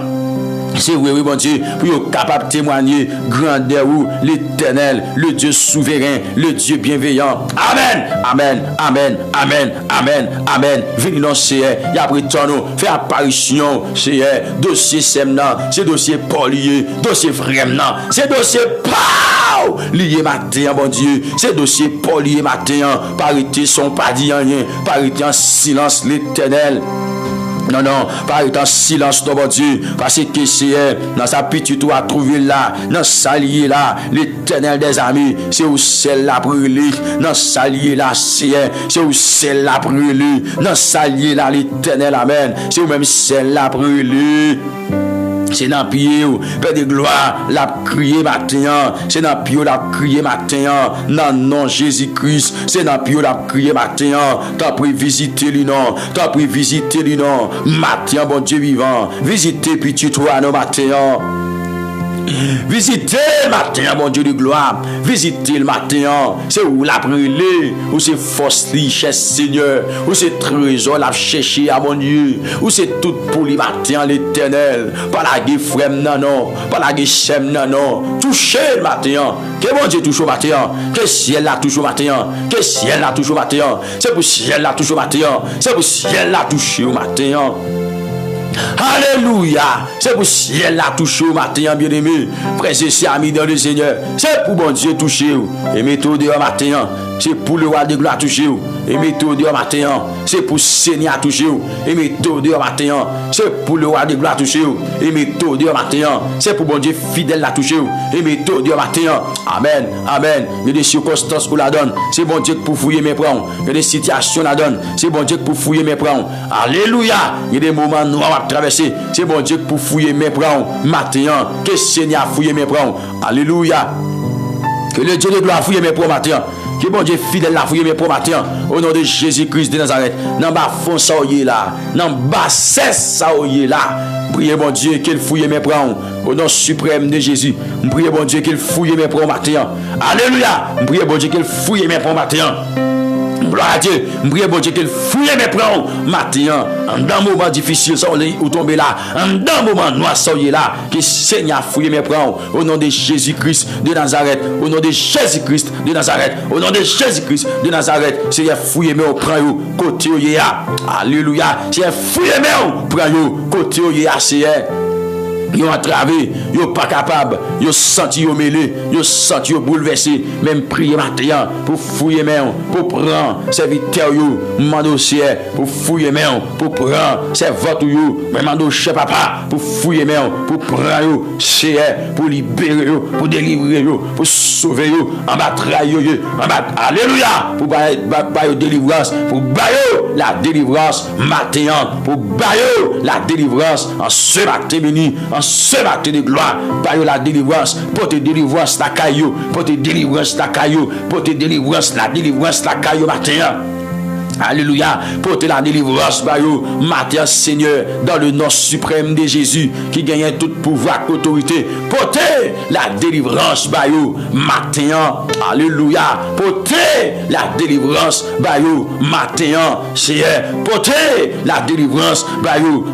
C'est vrai, oui, bon Dieu, pour être capable de témoigner grandeur ou l'Éternel, le Dieu souverain, le Dieu bienveillant. Amen, amen, amen, amen, amen, amen. Venez dans ce y a pris ton nom, fait apparition, c'est dossier semnan, c'est dossier polier, dossier vraiment, c'est dossier pau, lié matin, bon Dieu, c'est dossier polier matin, parité son pas dit rien, parité en silence l'Éternel. Non, non, pas être en silence, ton bon Dieu, parce que c'est dans sa petite à trouver là, dans sa liée là, l'Éternel des amis, c'est où celle-là brûlée, dans sa liée là, c'est où celle-là brûlée, dans sa liée là, l'Éternel, amen, c'est où même celle-là brûlée. C'est dans pied, Père de gloire, la crié matin. C'est dans pied, la crié matin. Non, non, Jésus-Christ. C'est dans pied, la crié matin. T'as pris visiter lui, non. T'as pris visiter lui, non. Matin, bon Dieu vivant. Visiter, puis tu toi, non, matin. Visitez le matin, mon Dieu de gloire. Visitez le matin. C'est où la brûlée, où c'est force, richesse, Seigneur. Où c'est trésor, la chercher à mon Dieu. Où c'est tout pour le matin, l'Éternel. Pas la guerre, frère, non, non. Pas la guerre, chème, non, non. Touchez le matin. Que mon Dieu touche au matin. Que ciel là touche au matin. Que ciel là touche au matin. C'est pour ciel là touche au matin. C'est pour ciel là touche au matin. Alléluia. C'est pour ciel la toucher au matin, bien-aimé. Frères et sœurs, amis dans le Seigneur. C'est pour bon Dieu toucher. Et mettez-vous dehors matin. C'est pour le roi de gloire toucher. Et mettez-vous dehors matin. C'est pour Seigneur toucher. Et mettez-vous dehors matin. C'est pour le roi de gloire toucher. Et mettez-vous dehors matin. C'est pour bon Dieu fidèle la toucher. Et mettez-vous dehors matin. Amen. Amen. Il y a des circonstances où la donne. C'est bon Dieu pour fouiller mes prends. Il y a des situations la donne. C'est bon Dieu pour fouiller mes prends. Alléluia. Il y a des moments noirs à traverser. C'est bon Dieu pour fouiller mes prends. Matin. Que Seigneur a fouillé mes prends. Alléluia. Que le Dieu de gloire fouille mes prends matin. Que bon Dieu fidèle la fouille mes prends matin. Au nom de Jésus-Christ de Nazareth. Dans bas fond ça là. Dans bas cesse ça là. Priez bon Dieu qu'il fouille mes prends. Au nom suprême de Jésus. Priez bon Dieu qu'il fouille mes prends matin. Alléluia. Priez bon Dieu qu'il fouille mes prends matin. Gloire à Dieu. Priez bon Dieu qu'il fouille mes prends matin. Dans un moment difficile, ça ou tomber là. Dans un moment noir, ça là. Que Seigneur fouille mes prends. Au nom de Jésus-Christ de Nazareth. Au nom de Jésus-Christ de Nazareth. Au nom de Jésus-Christ de Nazareth. Seigneur fouille mes prends. Côté où il y a. Alléluia. Seigneur fouille mes prends. Côté où il y a. Seigneur. Yo entravé, yo pas capable, yo senti yo mêlé, yo senti yo bouleversé, même prier matin pour fouiller main, pour prendre serviteur yo, mando ciel, pour fouiller main, pour prendre serviteur yo, mando chef papa, pour fouiller main, pour prendre yo, ciel, pour libérer yo, pour délivrer yo, pour sauver yo, en bas trahir yo, en bas alléluia, pour bailler délivrance, pour bailler la délivrance matin, pour bailler la délivrance en ce matin béni. En ce matin de gloire, par la délivrance, pour te délivrance la caillou, pour te délivrance la caillou, pour te délivrance la caillou matin. Alléluia, portez la délivrance, matin Seigneur, dans le nom suprême de Jésus, qui gagne tout pouvoir et autorité. Portez la délivrance, matin. Alléluia, portez la délivrance, matin. Seigneur, portez la délivrance,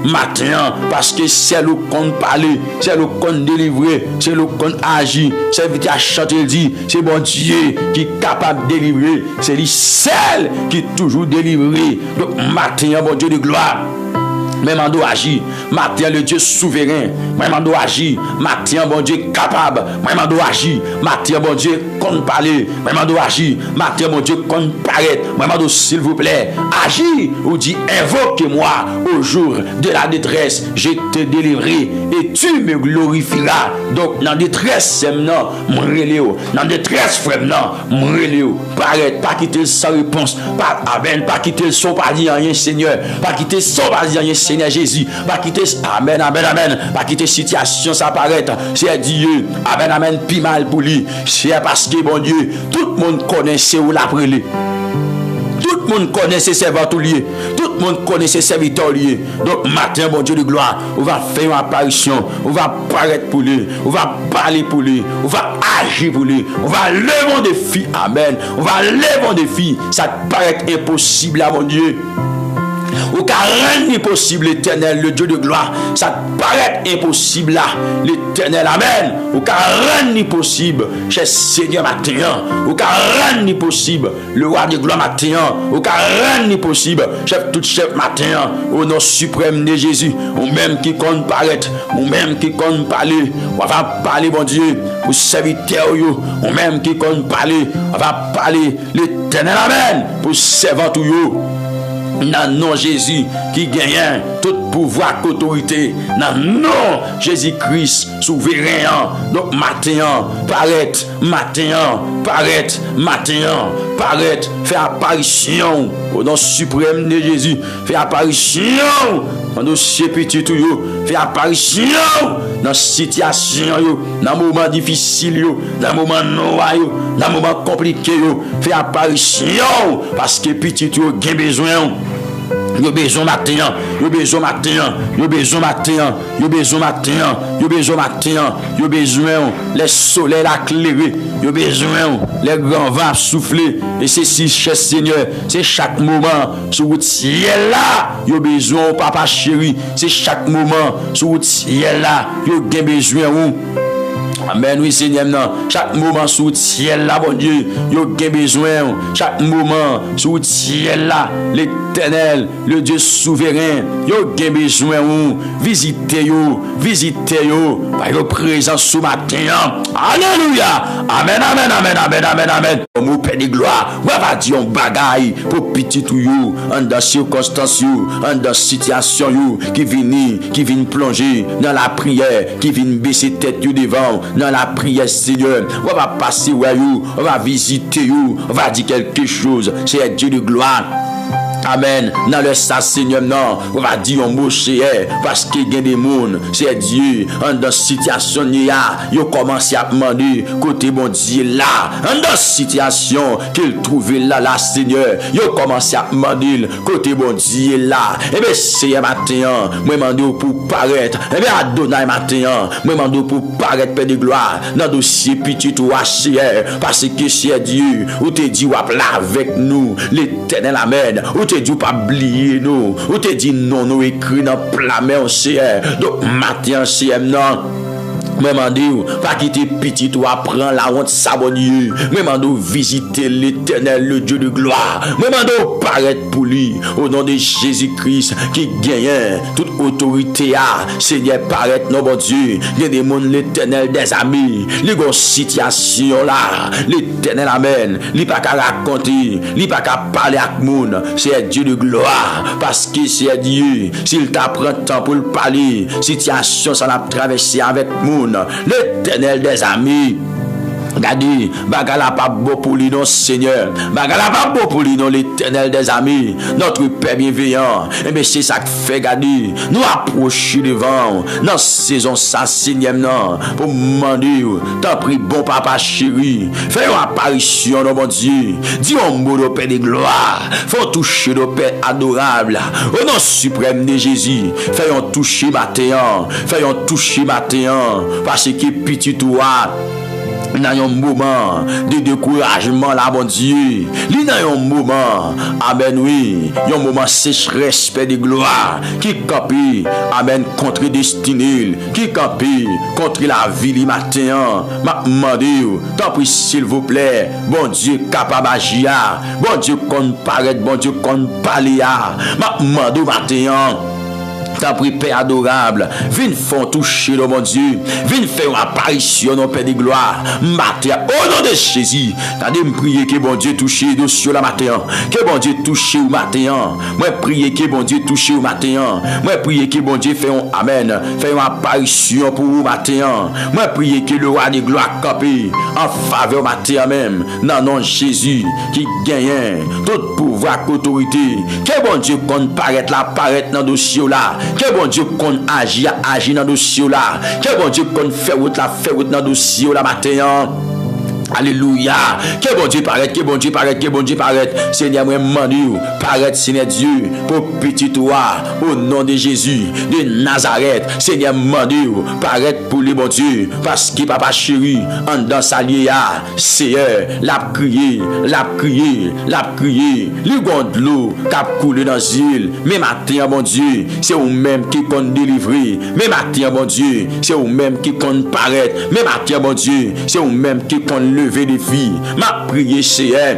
matin. Parce que c'est le qu'on parle, c'est le qu'on délivre, c'est le qu'on agit, c'est vite à chanter, dit, c'est bon Dieu qui est capable de délivrer, c'est lui seul qui est toujours délivré. Donc matin, bon Dieu de gloire, même en doit agir. Matin, le Dieu souverain, même en doit agir. Matin, bon Dieu capable, même en doit agir. Matin, bon Dieu compte parler, même en doit agir. Matin, bon Dieu compte paraître, même en doit, s'il vous plaît, agir. Ou dit, invoque-moi au jour de la détresse, je te délivrerai et tu me glorifieras. Donc, dans la détresse, maintenant, m'reléo. Dans la détresse, frère, m'reléo. Paraître, pas quitter sans réponse, pas quitter le son, pas dire rien, Seigneur, pas quitter son, pas dire rien, Seigneur Jésus, pas quitter, amen, amen, amen, pas quitter situation, ça paraît, c'est Dieu, amen, amen, puis mal pour lui, c'est parce que, bon Dieu, tout le monde connaît, c'est où la brûlé. Tout le monde connaît ses serviteurs liés. Tout le monde connaît ses serviteurs liés. Donc, matin, bon Dieu de gloire, on va faire une apparition. On va paraître pour lui. On va parler pour lui. On va agir pour lui. On va lever un défi. Amen. On va lever un défi. Ça te paraît impossible à mon Dieu. Ou Ou ka rendre possible l'Éternel, le Dieu de gloire. Ça paraît impossible là, l'Éternel, amen. Ou ka rendre possible, cher Seigneur matin. Ou ka rendre possible, le roi de gloire matin. Ou ka rendre possible, chef matin. Au nom suprême de Jésus. Ou même qui compte paraître, ou même qui compte parler. On va parler, bon Dieu, pour serviteur, ou même qui compte parler. On va parler l'Éternel, amen. Pour servant tout yo. Dans nom Jésus qui gagne tout pouvoir qu'autorité. Dans nom Jésus-Christ souverain. Donc matin, paraît, fait apparition au nom suprême de Jésus. Fait apparition dans dossier petit tout yo. Fait apparition dans situation yo, dans moment difficile yo, dans moment noir yo, dans moment compliqué yo. Fait apparition parce que petit yo gen besoin. Yo besoin matin, yo besoin matin, yo besoin matin, yo besoin matin, yo besoin matin, yo besoin les soleils éclairés, yo besoin les grands vents souffler. Et c'est si cher Seigneur, c'est chaque moment sur le ciel là, yo besoin papa chéri, c'est chaque moment sur le ciel là, yo gen besoin ou. Amen, oui Seigneur, chaque moment sous le ciel là, bon Dieu, yo gen besoin, chaque moment sous le ciel là, l'Éternel, le Dieu souverain, yo gen besoin, visitez yo, par your présence ce matin. Alléluia, amen, amen, amen, amen, amen, amen. Mon Père de gloire, on va dire un bagaille pour petit tout yo, en dans circonstances yo, en dans situation yo, qui viennent plonger dans la prière, qui viennent baisser tête yo devant. Dans la prière, Seigneur, on va passer où on va visiter où, on va dire quelque chose. C'est Dieu de gloire. Amen. Dans le sang, Seigneur, non, on va dire un mot cher parce qu'il y a des mondes, c'est Dieu. En dans situation, il commence à demander côté bon Dieu là. En dans situation qu'il trouvait là, Seigneur, il commence à demander côté bon Dieu là. Et bien, c'est matin, moi, demande pour paraître. Et bien, Adonai matin, moi, demande pour paraître, Père de gloire, dans le dossier petit ou HCR, parce que c'est Dieu, ou te dit, ou là avec nous, l'Éternel, amen. Ou te dit pas oublier nous, ou te dit non nous écrit dans plamé au CR. Donc matin CM non. Même en pas quitter petit ou apprendre la honte sabonnier. Même en visiter l'Éternel, le Dieu de gloire. Même en paraître pour lui au nom de Jésus-Christ qui gagne toute autorité à Seigneur paraître non bon Dieu. Il y a des mondes l'Éternel des amis. Les grosses situations là, l'Éternel amen. Il pas qu'à raconter, il pas qu'à parler avec monde. C'est Dieu de gloire parce que c'est Dieu. S'il t'apprend temps pour le parler, situation ça l'a traversé avec monde. L'Éternel des amis. Regardez, bagala pas beau pour lui non Seigneur. Bagala pas beau pour lui non l'Éternel des amis. Notre Père bienveillant. Et bien c'est ça que fait garder. Nous approcher devant. Dans saison ça Seigneur non. Pour demander. T'en prie bon papa chéri. Fais une apparition dans mon Dieu. Dis un mot de Père de gloire. Faut toucher le Père adorable. Au nom suprême de Jésus. Fais un toucher matin. Fais un toucher matin. Parce que petit toi. Dans un moment de découragement là, mon Dieu. Dans un moment, amen, oui, un moment sécheresse, Père de gloire, qui copie, amen, contre destinée, qui copie contre la vie du matin. Ma demande, t'en prie, s'il vous plaît, bon Dieu, capable d'agir, bon Dieu, qu'on paraît, bon Dieu, qu'on parle, ma demande matin. T'en prie, Père adorable, viens faire toucher le mon Dieu, viens faire une apparition au Père de gloire, matin, au nom de Jésus. T'as dit me prier que bon Dieu touche le dossier la matin, que bon Dieu touche au matin. Moi prier que bon Dieu touche au matin. Moi prier que bon Dieu fait un amen, fait une apparition pour vous matin. Moi prier que le roi de gloire campé en faveur matin même, dans le nom de Jésus qui gagne tout pouvoir, autorité. Que bon Dieu qu'on paraît là, paraît dans le dossier là. Que bon Dieu qu'on agit dans le dossier là. Que bon Dieu qu'on fait route dans le dossier là matin. Alléluia. Que bon Dieu paraît, que bon Dieu paraît, que bon Dieu paraît. Seigneur, moi, demande, paraît, Seigneur Dieu, pour petit toi, au nom de Jésus, de Nazareth. Seigneur, demande, paraît pour les bon Dieu, parce que papa chéri, en dans sa liéa, Seigneur, l'a crié, l'a crié, l'a crié, les gonds de l'eau, cap coulé dans l'île. Mais matin, bon Dieu, c'est vous-même qui compte délivrer. Mais matin, bon Dieu, c'est vous-même qui compte paraître. Mais matin, bon Dieu, c'est vous-même qui compte lever des filles. Ma prière, Seigneur,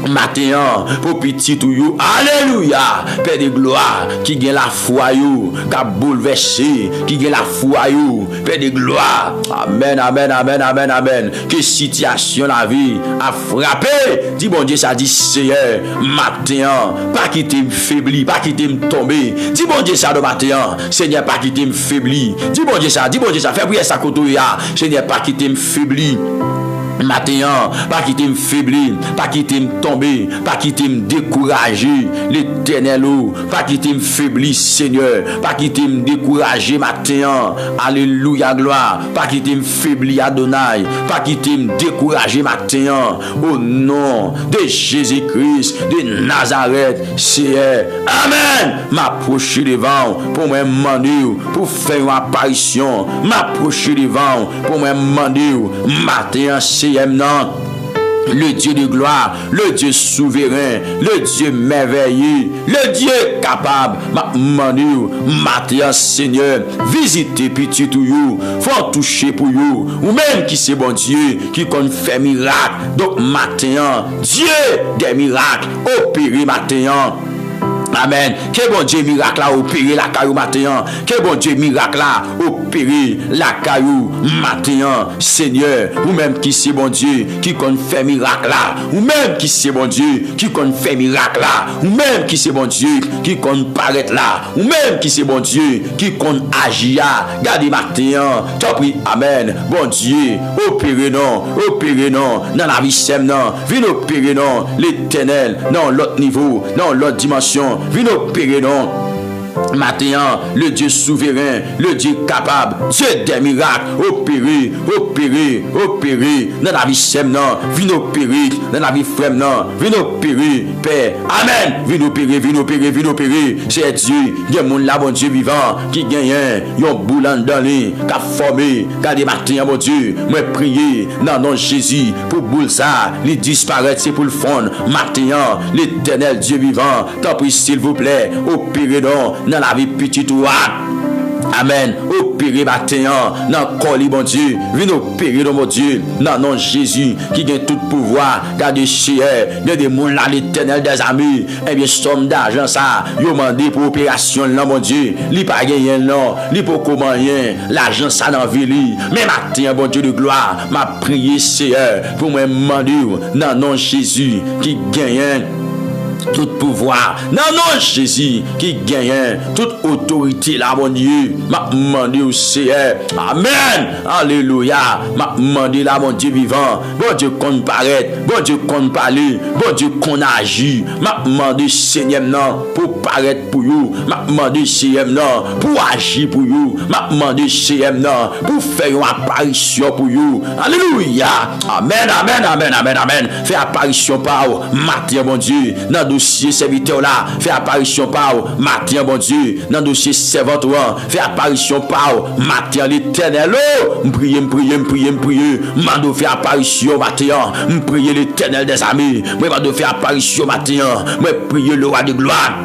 matin pour petit tout you. Alléluia. Père de gloire qui gagne la foi you, qui a bouleversé, qui gagne la foi you. Père de gloire. Amen, amen, amen, amen, amen. Que situation la vie a frappé. Dis bon Dieu, ça dit Seigneur, matin, pas quitter me faibli, pas quitter me tomber. Dis bon Dieu ça de matin, Seigneur, pas quitter me faibli. Dis bon Dieu ça, fais prier ça côté ya. Seigneur, pas quitter me faibli. Matin, pas quitter me faiblir, pas quitter me tomber, pas quitter me décourager, l'Éternel, pas quitter me faiblir, Seigneur, pas quitter me décourager, matin, alléluia, gloire, pas quitter me faiblir, Adonai, pas quitter me décourager, matin, au nom de Jésus-Christ, de Nazareth, Seigneur, amen, m'approcher devant, pour me demander, pour faire une apparition, m'approcher devant, pour me demander, matin, Seigneur, le Dieu de gloire, le Dieu souverain, le Dieu merveilleux, le Dieu capable, matin, Seigneur, visitez petit tout you, faut toucher pour you, ou même qui c'est bon Dieu, qui compte faire miracle. Donc matin, Dieu des miracles, opérez matin. Amen. Que bon Dieu miracle là opérer la caillou matin. Que bon Dieu miracle là opérer la caillou matin. Seigneur, ou même qui c'est bon Dieu qui compte faire miracle là. Ou même qui c'est bon Dieu qui compte faire miracle là. Ou même qui c'est bon Dieu qui compte paraître là. Ou même qui c'est bon Dieu qui compte agir. Gardez matin. T'as pris. Amen. Bon Dieu, opérez non dans la vie sem non. Viens opérer non l'Éternel dans l'autre niveau, dans l'autre dimension. Viens opérer non. Matin, le Dieu souverain, le Dieu capable, Dieu des miracles, opérer dans la vie sem non, viens opérer dans la vie frère non, viens opérer, Père, amen, viens opérer, c'est Dieu, il y a mon là, bon Dieu vivant, qui gagne, yon boulan dans les, qui a formé, gardez matin, bon Dieu, moi prier, dans nom Jésus, pour boule ça, les disparaître, c'est pour le fond, matin, l'Éternel Dieu vivant, t'en prie s'il vous plaît, opérez non, dans la vie petite ou amen. Opérer matin dans colis bon Dieu. Viens opérer dans mon Dieu. Dans nom Jésus qui gagne tout pouvoir. Gardez cher. Il y a des gens là l'Éternel des amis. Eh bien somme d'argent ça. Yo mandé pour opération là mon Dieu. Li pas gagner non. Li pour comment rien. L'argent ça dans vie. Mais matin bon Dieu de gloire. M'a prié Seigneur pour me demander dans nom Jésus qui gagne tout pouvoir. Non, non, Jésus qui gagne toute autorité là, mon Dieu. M'a demandé au Seigneur. Amen. Alléluia. M'a demandé là, mon Dieu vivant. Bon Dieu qu'on paraît. Bon Dieu qu'on parle. Bon Dieu qu'on agit. M'a demandé Seigneur non pour paraître pour vous. M'a demandé Seigneur non pour agir pour vous. M'a demandé Seigneur non pour faire une apparition pour vous. Alléluia. Amen, amen, amen, amen, amen. Fais apparition par vous. Matin, mon Dieu. Dans dossier serviteur là, fait apparition par matin bon Dieu, dans dossier servant fait apparition par matin l'Éternel. Prier, mando fait apparition matin, prier l'Éternel des amis, moi mando fait apparition matin, moi prier le roi de gloire.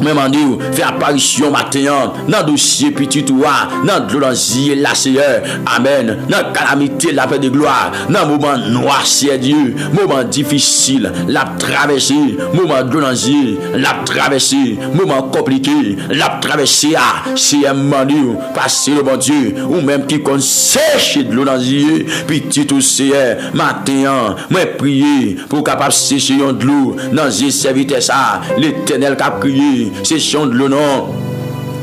Même dit fait apparition matin dans dossier petit toi dans glorieux la Seigneur amen dans calamité la paix de gloire dans moment noir c'est Dieu moment difficile la traversée moment glorieux la traversée moment compliqué la traversée c'est un manu passer le bon Dieu ou même qui qu'on sèche de l'eau dans yeux petit tout Seigneur matin moi prier pour capable sécher de l'eau dans yeux serviteur ça l'Éternel qui a prié c'est chant de l'eau non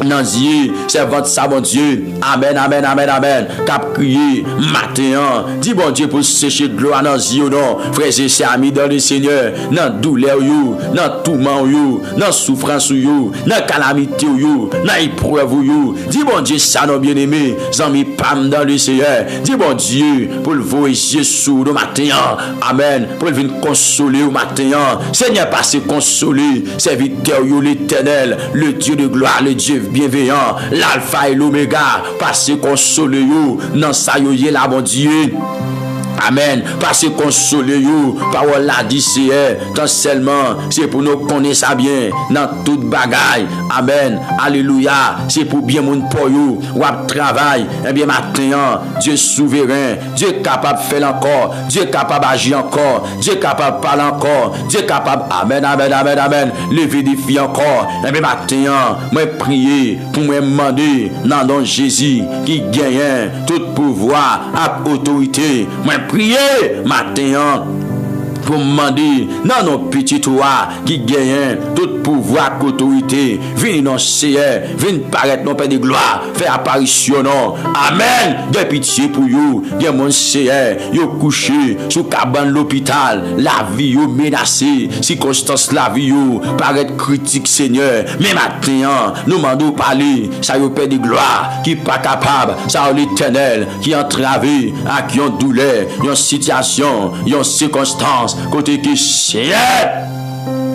Nan Dieu, servante ça, bon Dieu. Amen, amen, amen, amen. Cap crier, matin, dis bon Dieu pour sécher de gloire dans Dieu, non. Frères et sœurs, amis dans le Seigneur, dans douleur, dans tourment, dans souffrance, dans calamité, dans épreuve, dis bon Dieu, ça, non, bien aimé, amis, pam dans le Seigneur. Dis bon Dieu pour le voir Jésus le matin. Amen. Pour venir consoler au matin. Seigneur, passez consoler, serviteur, l'Éternel, le Dieu de gloire, le Dieu bienveillant, l'alpha et l'oméga, passez consoler dans sa yoye là, bon Dieu. Amen. Parce que consoler you, parole la dit c'est tant seulement c'est pour nous connaître ça bien dans toute bagaille. Amen. Alléluia. C'est pour bien mon pour you ou travail. Et bien matin, Dieu souverain, Dieu capable de faire encore, Dieu capable d'agir encore, Dieu capable de parler encore, Dieu capable. Amen, amen, amen, amen. Lever des filles encore. Et bien matin, moi prier pour me demander dans le nom de Jésus qui gagne tout pouvoir et autorité. Moi prier matin pour demander dans nos petits toits qui gagnent tout pouvoir et autorité. Venez dans le Seigneur, venez paraître nos pères de gloire, faire apparition. Amen. De pitié pour vous, de mon Seigneur, vous couché sous cabane l'hôpital, la vie vous menacée, circonstance la vie vous paraît critique, Seigneur. Mais maintenant, nous demandons parler, ça vous père de gloire, qui pas capable, ça l'Éternel, qui entravé, à qui ont douleur, une situation, une circonstance. Côté qui Seigneur.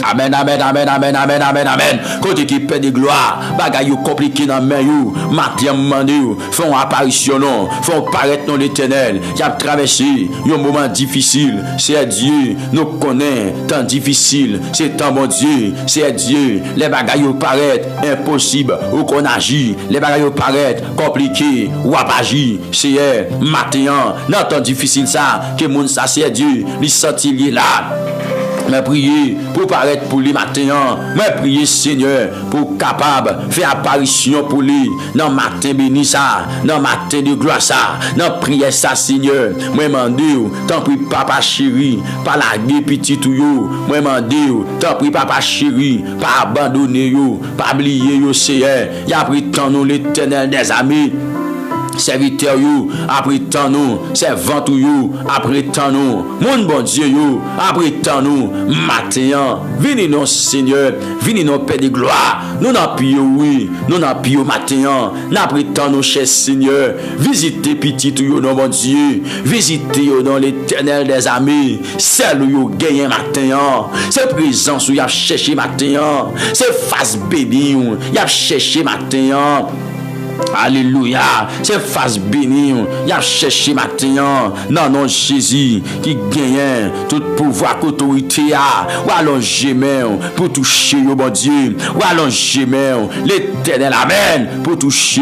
Amen, amen, amen, amen, amen, amen, amen. Côté qui paie de gloire, bagaille compliqué dans main you, matin mandé you, font apparition non, font paraître dans l'Éternel, qui a traversé un moment difficile. C'est Dieu nous connaît tant difficile, c'est tant bon Dieu, c'est Dieu. Les bagailles paraissent impossibles ou qu'on agit, les bagailles paraissent compliqués ou à agir. C'est matin, dans temps difficile ça, que mon ça c'est Dieu, il senti là. Mais prier pour paraître pour lui matin. Mais prier Seigneur pour capable faire apparition pour lui. Dans matin béni ça. Dans matin de gloire ça. Dans prière ça Seigneur. Moi mande tant pis papa chéri. Pas larguer petit tout yo. Moi mande tant pis papa chéri. Pas abandonner yo. Pas oublier yo Seigneur. Y a pris tant nous l'Éternel des amis. Serviteur you, après tant nous, servant you, après tant nous, mon bon Dieu you, après tant nous, matin, venez nous Seigneur, venez nous Père de gloire, nous n'en prions oui, nous n'en prions matin, n'après tant nous cher Seigneur, visitez petit you non mon Dieu, visitez you dans l'Éternel des amis, celle où you gagne matin, c'est présence où y a cherché matin, c'est face béni où y a cherché matin. Alléluia, c'est face bénie, il a cherché matin, non, non, Jésus, qui gagne tout pouvoir, autorité, ou alors j'aimais pour toucher, mon Dieu, ou alors j'aimais l'Éternel, amen, pour toucher,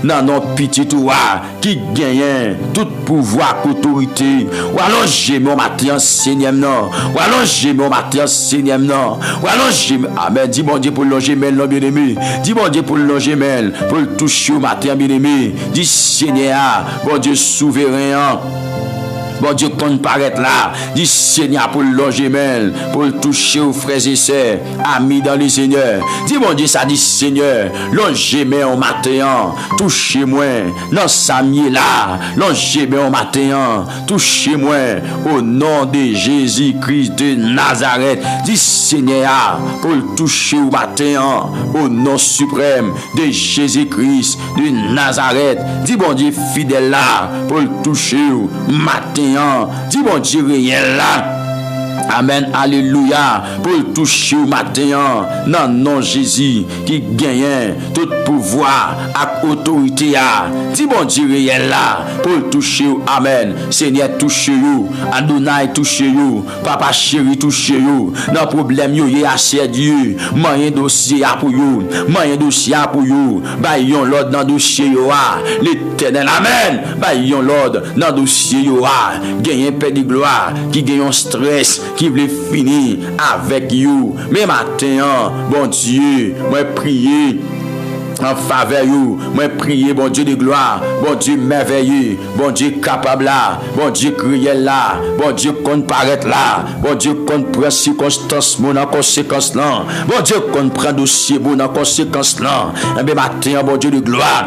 non, non, petit toi, qui gagne tout pouvoir, autorité, ou alors j'aimais matin, Seigneur, non, ou alors j'aimais matin, Seigneur, non, ou alors j'aimais, amen, dis mon Dieu pour longer, non, bien aimé, dis mon Dieu pour longer, pour le toucher, matin bien-aimé, dis Seigneur, bon Dieu souverain, bon Dieu qu'on paraît là, dis Seigneur pour longer même, pour toucher aux frères et sœurs, amis dans le Seigneur, dis bon Dieu ça dit Seigneur, longer même au matin, touchez-moi, dans Samuel là, longer même au matin, touchez-moi, au nom de Jésus-Christ de Nazareth, dis Seigneur, pour toucher au matin, au nom suprême de Jésus-Christ de Nazareth, dis bon Dieu fidèle là, pour toucher au matin. Dis bon Dieu réel là. Amen, alléluia, pour le toucher au matin, non, non, Jésus, qui gagne tout pouvoir et autorité. Dis bon Dieu réel là, pour le toucher, amen, Seigneur, touchez-vous, Adonai, touchez-vous, Papa chéri, touchez-vous, dans le problème, il y a assez Dieu, moyen dossier pour vous, moyen dossier pour vous, baillons l'ordre dans le dossier, l'Éternel, amen, baillons l'ordre dans le dossier, gagne un peu de gloire, qui gagne un stress, qui voulait finir avec vous. Mais matin, bon Dieu, moi prier en faveur you, moi prier bon Dieu de gloire, bon Dieu merveilleux, bon Dieu capable là, bon Dieu crier là, bon Dieu qu'on paraître là, bon Dieu qu'on prend circonstance mon en conséquence là, bon Dieu qu'on prend dossier bon en conséquence là, et bien matin bon Dieu de gloire.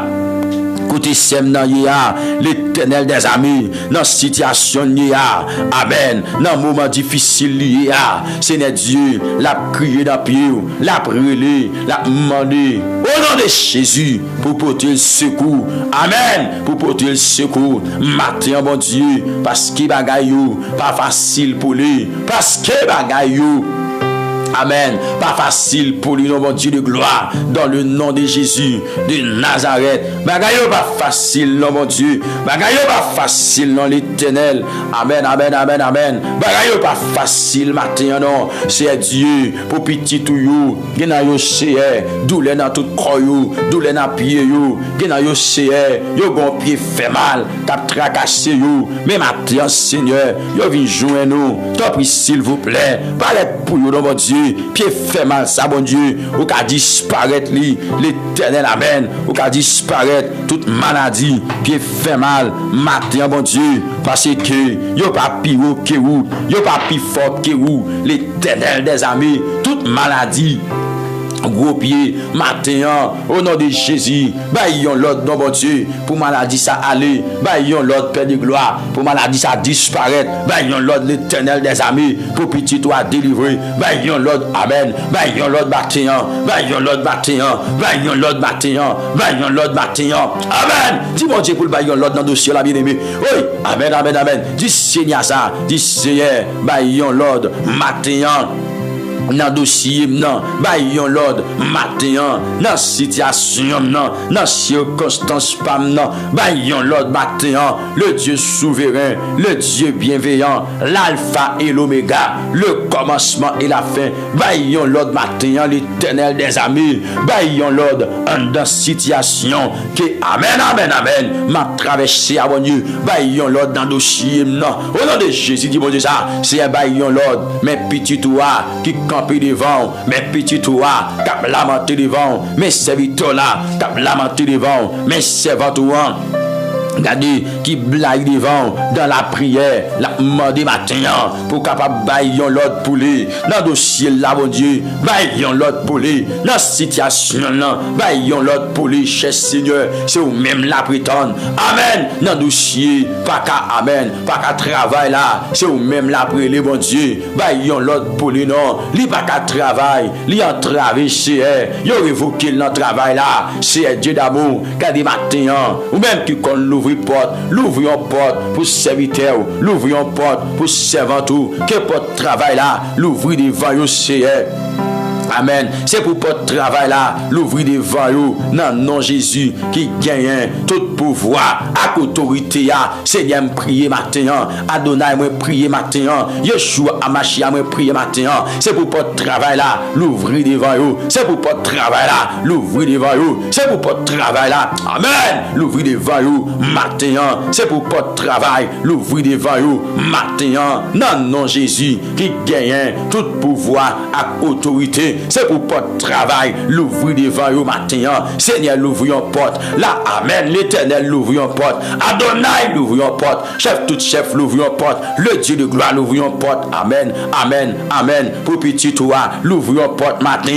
Écoutez, sem nan yéa, l'Éternel des amis, dans situation yéa, amen, dans moment difficile yéa, Seigneur Dieu, l'a crié dans pied, l'a brûlé, l'a demandé, au nom de Jésus, pour porter le secours, amen, pour porter le secours, matin, bon Dieu, parce que bagay yo, pas facile pour lui, parce que bagay yo, amen. Pas facile pour lui, mon Dieu de gloire. Dans le nom de Jésus de Nazareth. Bagayo pas facile, non, mon Dieu. Bagayo pas facile, non, l'Éternel. Amen, amen, amen, amen. Bagayo pas facile, matin, non. C'est Dieu. Pour petit tout you. Gena yo c'est douleur dans tout corps you. Douleur dans pied you. Gena yo c'est yo bon pied fait mal. Tap tracassé you. Mais matin, Seigneur, yo vient joindre nous. T'en prie, s'il vous plaît. Parlez pour you, non, mon Dieu. Pied fait mal, ça, bon Dieu, ou qu'à disparaître, l'Éternel, amen, ou qu'à disparaître toute maladie, pied fait mal, matin, bon Dieu, parce que yo pas pire que vous, yo pas plus fort que vous, l'Éternel des amis, toute maladie. Gros pied, matin, au nom de Jésus, baillons l'autre non bon Dieu, pour maladie ça aller, baillons l'autre Père de gloire, pour maladie ça disparaître, baillons l'autre l'Éternel des amis, pour petit toi délivrer, baillons l'autre, amen, baillons l'autre matin, baillons l'autre matin, baillons l'autre matin, baillons l'autre matin, amen, dis mon Dieu pour le baillons l'autre dans le dossier la bien-aimé, oui, amen, amen, amen, dis Seigneur ça, dis Seigneur, baillons l'autre matin, dans dossier non baillons l'ordre matin dans situation non dans circonstance pas non baillons l'ordre matin le Dieu souverain le Dieu bienveillant l'alpha et l'oméga le commencement et la fin baillons l'ordre matin l'Éternel des amis baillons l'ordre dans situation que amen amen amen m'a traversé à bon Dieu baillons l'ordre dans dossier non au nom de Jésus dit bon Dieu ça c'est baillons l'ordre mais petit toi qui camper devant, mes petits toits, cap lamenter devant, mes serviteurs là, cap lamenter devant, mes servants. Regardez qui blague devant dans la prière, la demande matin pour capable baillon l'autre pour lui dans dossier là bon Dieu, baillon l'autre pour lui dans situation là, baillon l'autre pour lui cher Seigneur, c'est ou même la prétendre. Amen. Dans dossier pas qu'à amen, pas qu'à travail là, c'est ou même la prier bon Dieu, baillon l'autre pour lui non, li pas qu'à travail, li en travail c'est yo révoquer dans travail là, c'est Dieu d'amour, regardez matin ou même qui qu'on l'ouvrir porte, l'ouvrions porte pour serviteur, l'ouvrions porte pour servant tout, que porte travail là, l'ouvrir devant yo c'est amen. C'est pour votre travail là, l'ouvrir devant vous, non, non Jésus, qui gagne tout pouvoir, à autorité, Seigneur, me prier matin, Adonai, me prier matin, Yeshua, Amashia, me prier matin. C'est pour votre travail là, l'ouvrir devant vous. C'est pour votre travail là, l'ouvrir devant vous. C'est pour votre travail là, amen. L'ouvrir devant vous matin. C'est pour votre travail, l'ouvrir devant vous matin. Non, non Jésus, qui gagne tout pouvoir, à autorité. C'est pour votre travail, l'ouvrir devant vous matin. Seigneur, l'ouvrir en porte. Là, amen. L'Éternel, l'ouvrir en porte. Adonai, l'ouvrir en porte. Chef, tout chef, l'ouvrir en porte. Le Dieu de gloire, l'ouvrir en porte. Amen, amen, amen. Pour petit toi, l'ouvrir en porte matin.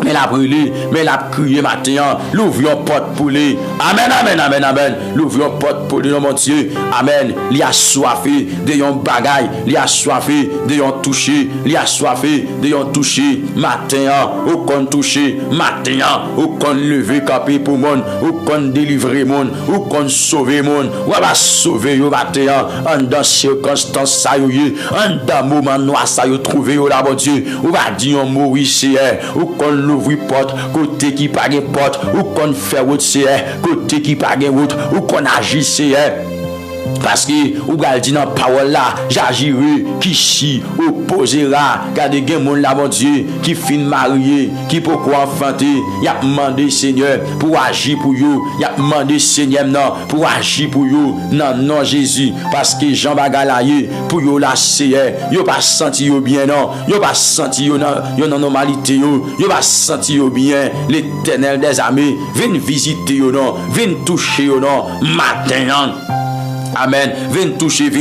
Mais la brûlé, mais la crié matin, l'ouvrions porte pour lui. Amen, amen, amen, amen. L'ouvrions porte pour lui, mon Dieu. Amen. Il a soifé de yon bagaille, il a soifé de yon touché, il a soifé de yon touché. Matin, ou qu'on touché, matin, ou qu'on levé capé pour monde, ou qu'on délivré monde, ou qu'on sauvé monde. Ou va sauver yon matin, en dans circonstance ça yoye, en dans moment noir ça yo trouvé yo là, mon Dieu. Ou va dire yon mourir c'est, ou qu'on l'ouvrir porte, côté qui pas de porte, ou qu'on fait route c'est, côté qui pas de route, ou qu'on agit c'est. Parce que ou gal dit dans parole là, j'agirai qui chi opposera. Gardez gen moun là mon Dieu qui fin marié, qui pourquoi enfanter, y a demandé Seigneur pour agir pour yo, y a demandé Seigneur non pour agir pour yo non Jésus parce que Jean bagalaye pour yo la Seigneur, yo pas senti yo bien non, yo pas senti yo non normalité yo pas senti yo bien. L'Éternel des armées vient visiter yo non, vient toucher yo non matin. Amen. Viens toucher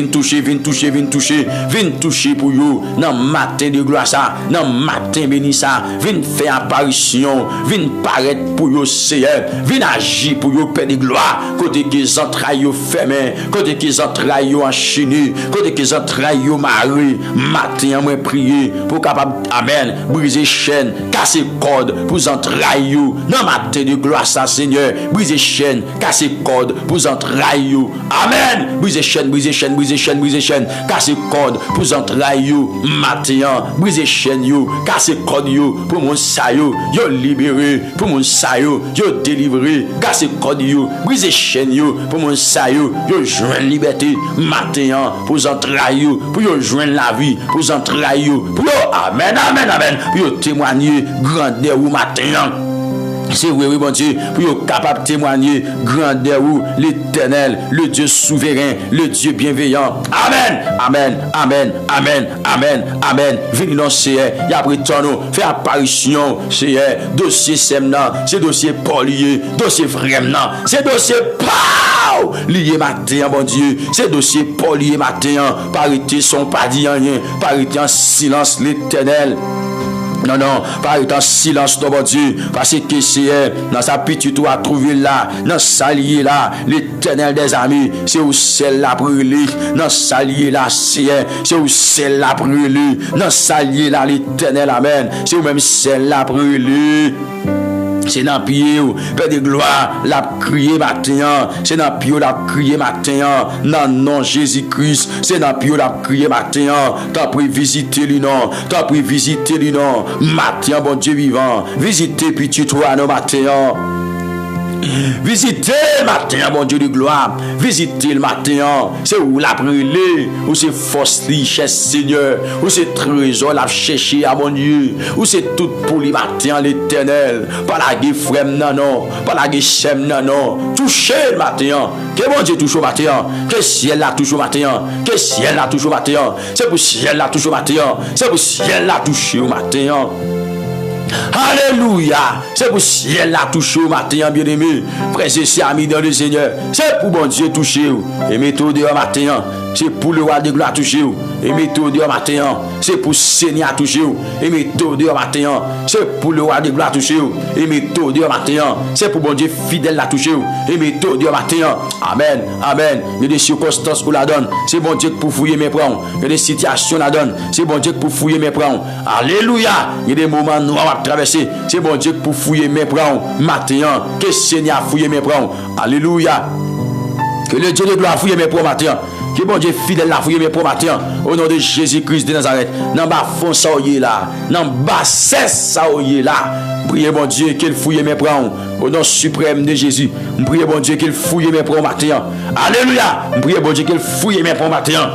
pour vous. Dans matin de gloire ça, dans matin béni ça, viens faire apparition, viens paraître pour vous Seigneur, viens agir pour vous Père de gloire. Côté que les entrailles fermées, côté que les entrailles enchaînées, côté que les entrailles marées, matin moi prier pour capable amen, briser chaîne, casser corde pour les entrailles. Dans matin de gloire ça Seigneur, briser chaîne, casser corde pour les entrailles. Amen. Briser chaîne, casser corde pour entrailles yo, matin, briser chaîne yo, casser corde yo, pour mon sa yo libéré, pour mon sa yo délivré, casser corde yo, briser chaîne yo, pour mon sa yo joindre liberté, matin, pour entrailles yo, pour yo joindre la vie, pour entrailles yo, pour amen, pour yo témoigner grandeur ou matin. C'est oui, mon Dieu, pour être capable de témoigner grandeur ou l'Éternel, le Dieu souverain, le Dieu bienveillant. Amen. Venez dans Seigneur, y a pris ton nom, fait apparition, Seigneur, dossier semnan, c'est dossier polié, dossier vraiment, c'est dossier pau, lié matin, mon Dieu, c'est dossier polié matin, parité son pas dit rien, parité en silence l'Éternel. Non, pas en silence, ton bon Dieu, parce que c'est dans sa petite ou à trouver là, dans sa liée là, l'Éternel des amis, c'est où celle là brûlée, dans sa liée là, c'est où celle là brûlée, dans sa liée là, l'Éternel, amen, c'est où même celle là brûlée. C'est dans pied Père de gloire, la crier matin, c'est dans pied la crier matin, non Jésus-Christ, c'est dans pied la crier matin, t'as pris visiter lui non, matin bon Dieu vivant, visiter petit toi non matin. Visitez le matin, mon Dieu de gloire. Visitez le matin. C'est où la brûlée, où c'est force, richesse, Seigneur, où c'est trésor, la chercher à mon Dieu, où c'est tout pour le matin, l'Éternel. Pas la guerre, frère, non, pas la guerre, chème, non. Touchez le matin. Que mon Dieu touche au matin. Que ciel là touche au matin. Que ciel là touche au matin. C'est pour ciel là touche au matin. C'est pour ciel là touche au matin. Alléluia. C'est pour ciel la toucher au matin, bien-aimé. Frères et sœurs, amis dans le Seigneur. C'est pour bon Dieu toucher. Et mettez-vous dehors matin. C'est pour le roi de gloire toucher. Et mettez-vous dehors matin. C'est pour Seigneur toucher. Et mettez-vous dehors matin. C'est pour le roi de gloire toucher. Et mettez-vous dehors matin. C'est pour bon Dieu fidèle la toucher. Et mettez-vous dehors matin. Amen. Il y a des circonstances où la donne. C'est bon Dieu pour fouiller mes prends. Il y a des situations la donne. C'est bon Dieu pour fouiller mes prends. Alléluia. Il y a des moments noirs à traverser. C'est bon Dieu pour fouiller mes prends. Matin. Que Seigneur fouille mes prends. Alléluia. Que le Dieu de gloire fouille mes prends matin. Que bon Dieu fidèle la fouille mes prends matin. Au nom de Jésus-Christ de Nazareth. Dans bas fond ça là. Dans bas cesse ça là. Priez bon Dieu qu'il fouille mes prends. Au nom suprême de Jésus. Priez bon Dieu qu'il fouille mes prends matin. Alléluia. Priez bon Dieu qu'il fouille mes prends matin.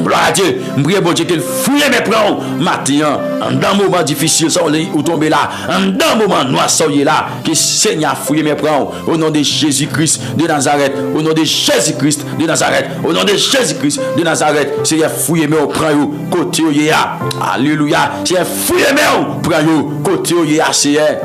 Gloire à Dieu. Priez bon Dieu qu'il fouille mes prends matin. En un moment difficile, ça ou tomber là. En un moment noir, ça là. Que Seigneur fouille mes prends. Au nom de Jésus-Christ de Nazareth. Au nom de Jésus-Christ de Nazareth. Au nom de Jésus-Christ de Nazareth. Seigneur fouille mes prends. Côté où il y a. Alléluia. Seigneur fouille mes prends. Côté où il y a. Seigneur.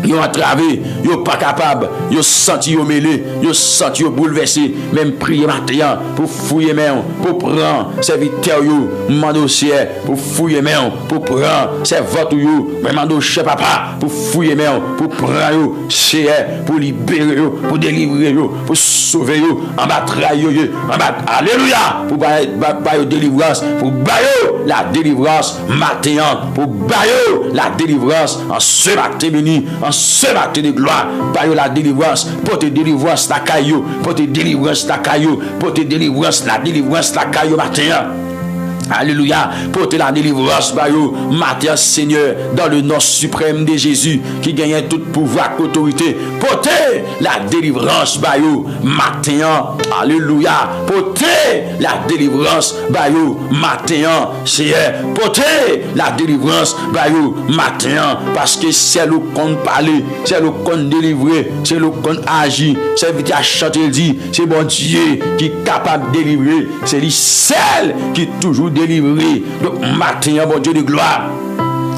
Yo entravé, yo pas capable, yo senti yo mêlé, yo senti yo bouleversé, même prier matin pour fouiller main, pour prendre serviteur yo, mando ciel, pour fouiller main, pour prendre servante yo, même mando chez papa, pour fouiller main, pour prendre yo, ciel, pour libérer yo, pour délivrer yo, pour sauver yo, en battre yo, en battre, alléluia, pour bailler délivrance, pour bailler la délivrance matin, pour bailler la délivrance en ce matin béni. En ce matin de gloire, par la délivrance, pour te délivrance la caillou, pour te délivrance la caillou, pour te délivrance la caillou matin. Alléluia. Porter la délivrance par eux. Matin, Seigneur, dans le nom suprême de Jésus, qui gagne tout pouvoir, autorité. Porter la délivrance par eux. Matin, alléluia. Porter la délivrance par eux. Matin, Seigneur. Porter la délivrance par eux. Matin, parce que c'est le qu'on parle, c'est le qu'on délivre, c'est le qu'on agit. C'est vite à chanter, dit, c'est bon Dieu qui est capable de délivrer. C'est lui seul qui est toujours délivré. Donc, matin, bon Dieu de gloire.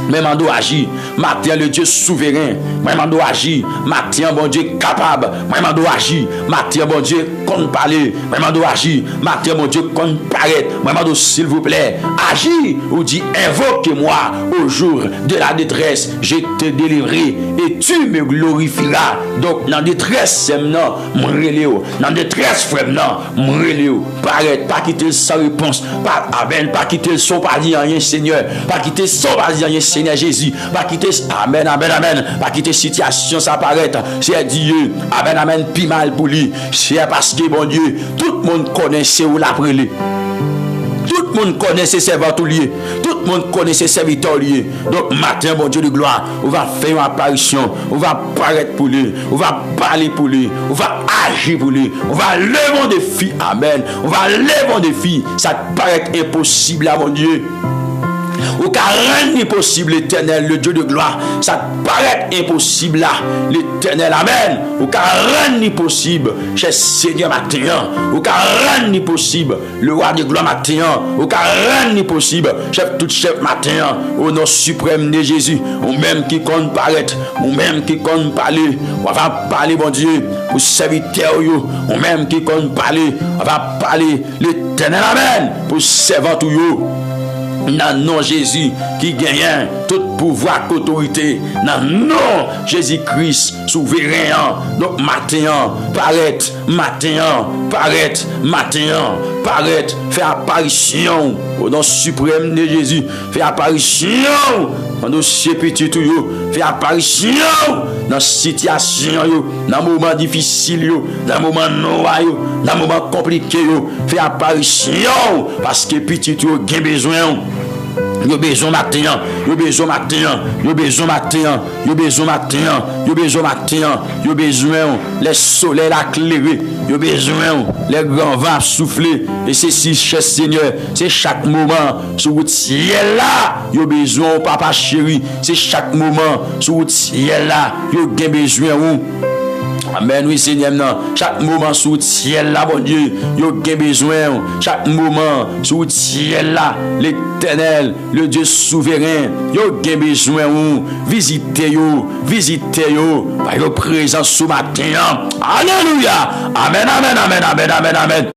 Même en doit agir. Matin, le Dieu souverain. Même en doit agir. Matin, bon Dieu capable. Même en doit agir. Matin, bon Dieu compte parler. Même en doit agir. Matin, bon Dieu compte paraître. Même en doit, s'il vous plaît, agir. Ou dit, invoque-moi au jour de la détresse. Je te délivrerai et tu me glorifieras. Donc, dans la détresse, non, m'reléo. Dans la détresse, frère, non, m'reléo. Paraître, pas quitter sans réponse. Pas quitter le son, pas dire rien, Seigneur. Pas quitter son, pas dire rien, Seigneur Jésus. Pas quitter, amen, amen, amen. Pas quitter situation, ça paraît. C'est Dieu, amen, amen, pi mal pour lui. C'est parce que, bon Dieu, tout le monde connaît c'est où la prélé. Tout le monde connaît ses servants liés. Tout le monde connaît ses serviteurs liés. Donc, matin, bon Dieu de gloire, on va faire une apparition. On va paraître pour lui. On va parler pour lui. On va agir pour lui. On va lever un défi. Amen. On va lever un défi. Ça paraît impossible à mon Dieu. Ou car rien n'est possible, l'Éternel, le Dieu de gloire. Ça paraît impossible là, l'Éternel, amen. Ou car rien n'est possible, cher Seigneur matin. Ou car rien n'est possible, le roi de gloire matin. Ou car rien n'est possible, chef tout chef matin. Au nom suprême de Jésus, ou même qui compte paraître, ou même qui compte parler. On va parler, bon Dieu, pour serviteur, ou même qui compte parler. On va parler, l'Éternel, amen, pour servant tout yo. Dans le nom Jésus qui gagne tout pouvoir, autorité. Dans le nom Jésus-Christ souverain. Donc matin, paraître, matin, paraître, matin, paraître, faire apparition au nom suprême de Jésus. Faire apparition dans nos petits tout yo. Faire apparition dans situation yo, dans moment difficile yo, dans moment noir yo, dans moment compliqué yo. Faire apparition parce que petit yo gain besoin. Yo besoin matin, yo besoin matin, yo besoin matin, yo besoin matin, yo besoin matin, yo besoin les soleils éclairés, yo besoin les grands vents souffler. Et c'est si, cher Seigneur, c'est chaque moment sur le ciel là, yo besoin papa chéri, c'est chaque moment sur le ciel là, yo besoin. Amen, oui, Seigneur, non. Chaque moment sous le ciel là, bon Dieu, yo a besoin. Chaque moment sous le ciel là, l'Éternel, le Dieu souverain, yo a besoin. Visitez yo, par your présence ce matin. Alléluia. Amen, amen, amen, amen, amen, amen.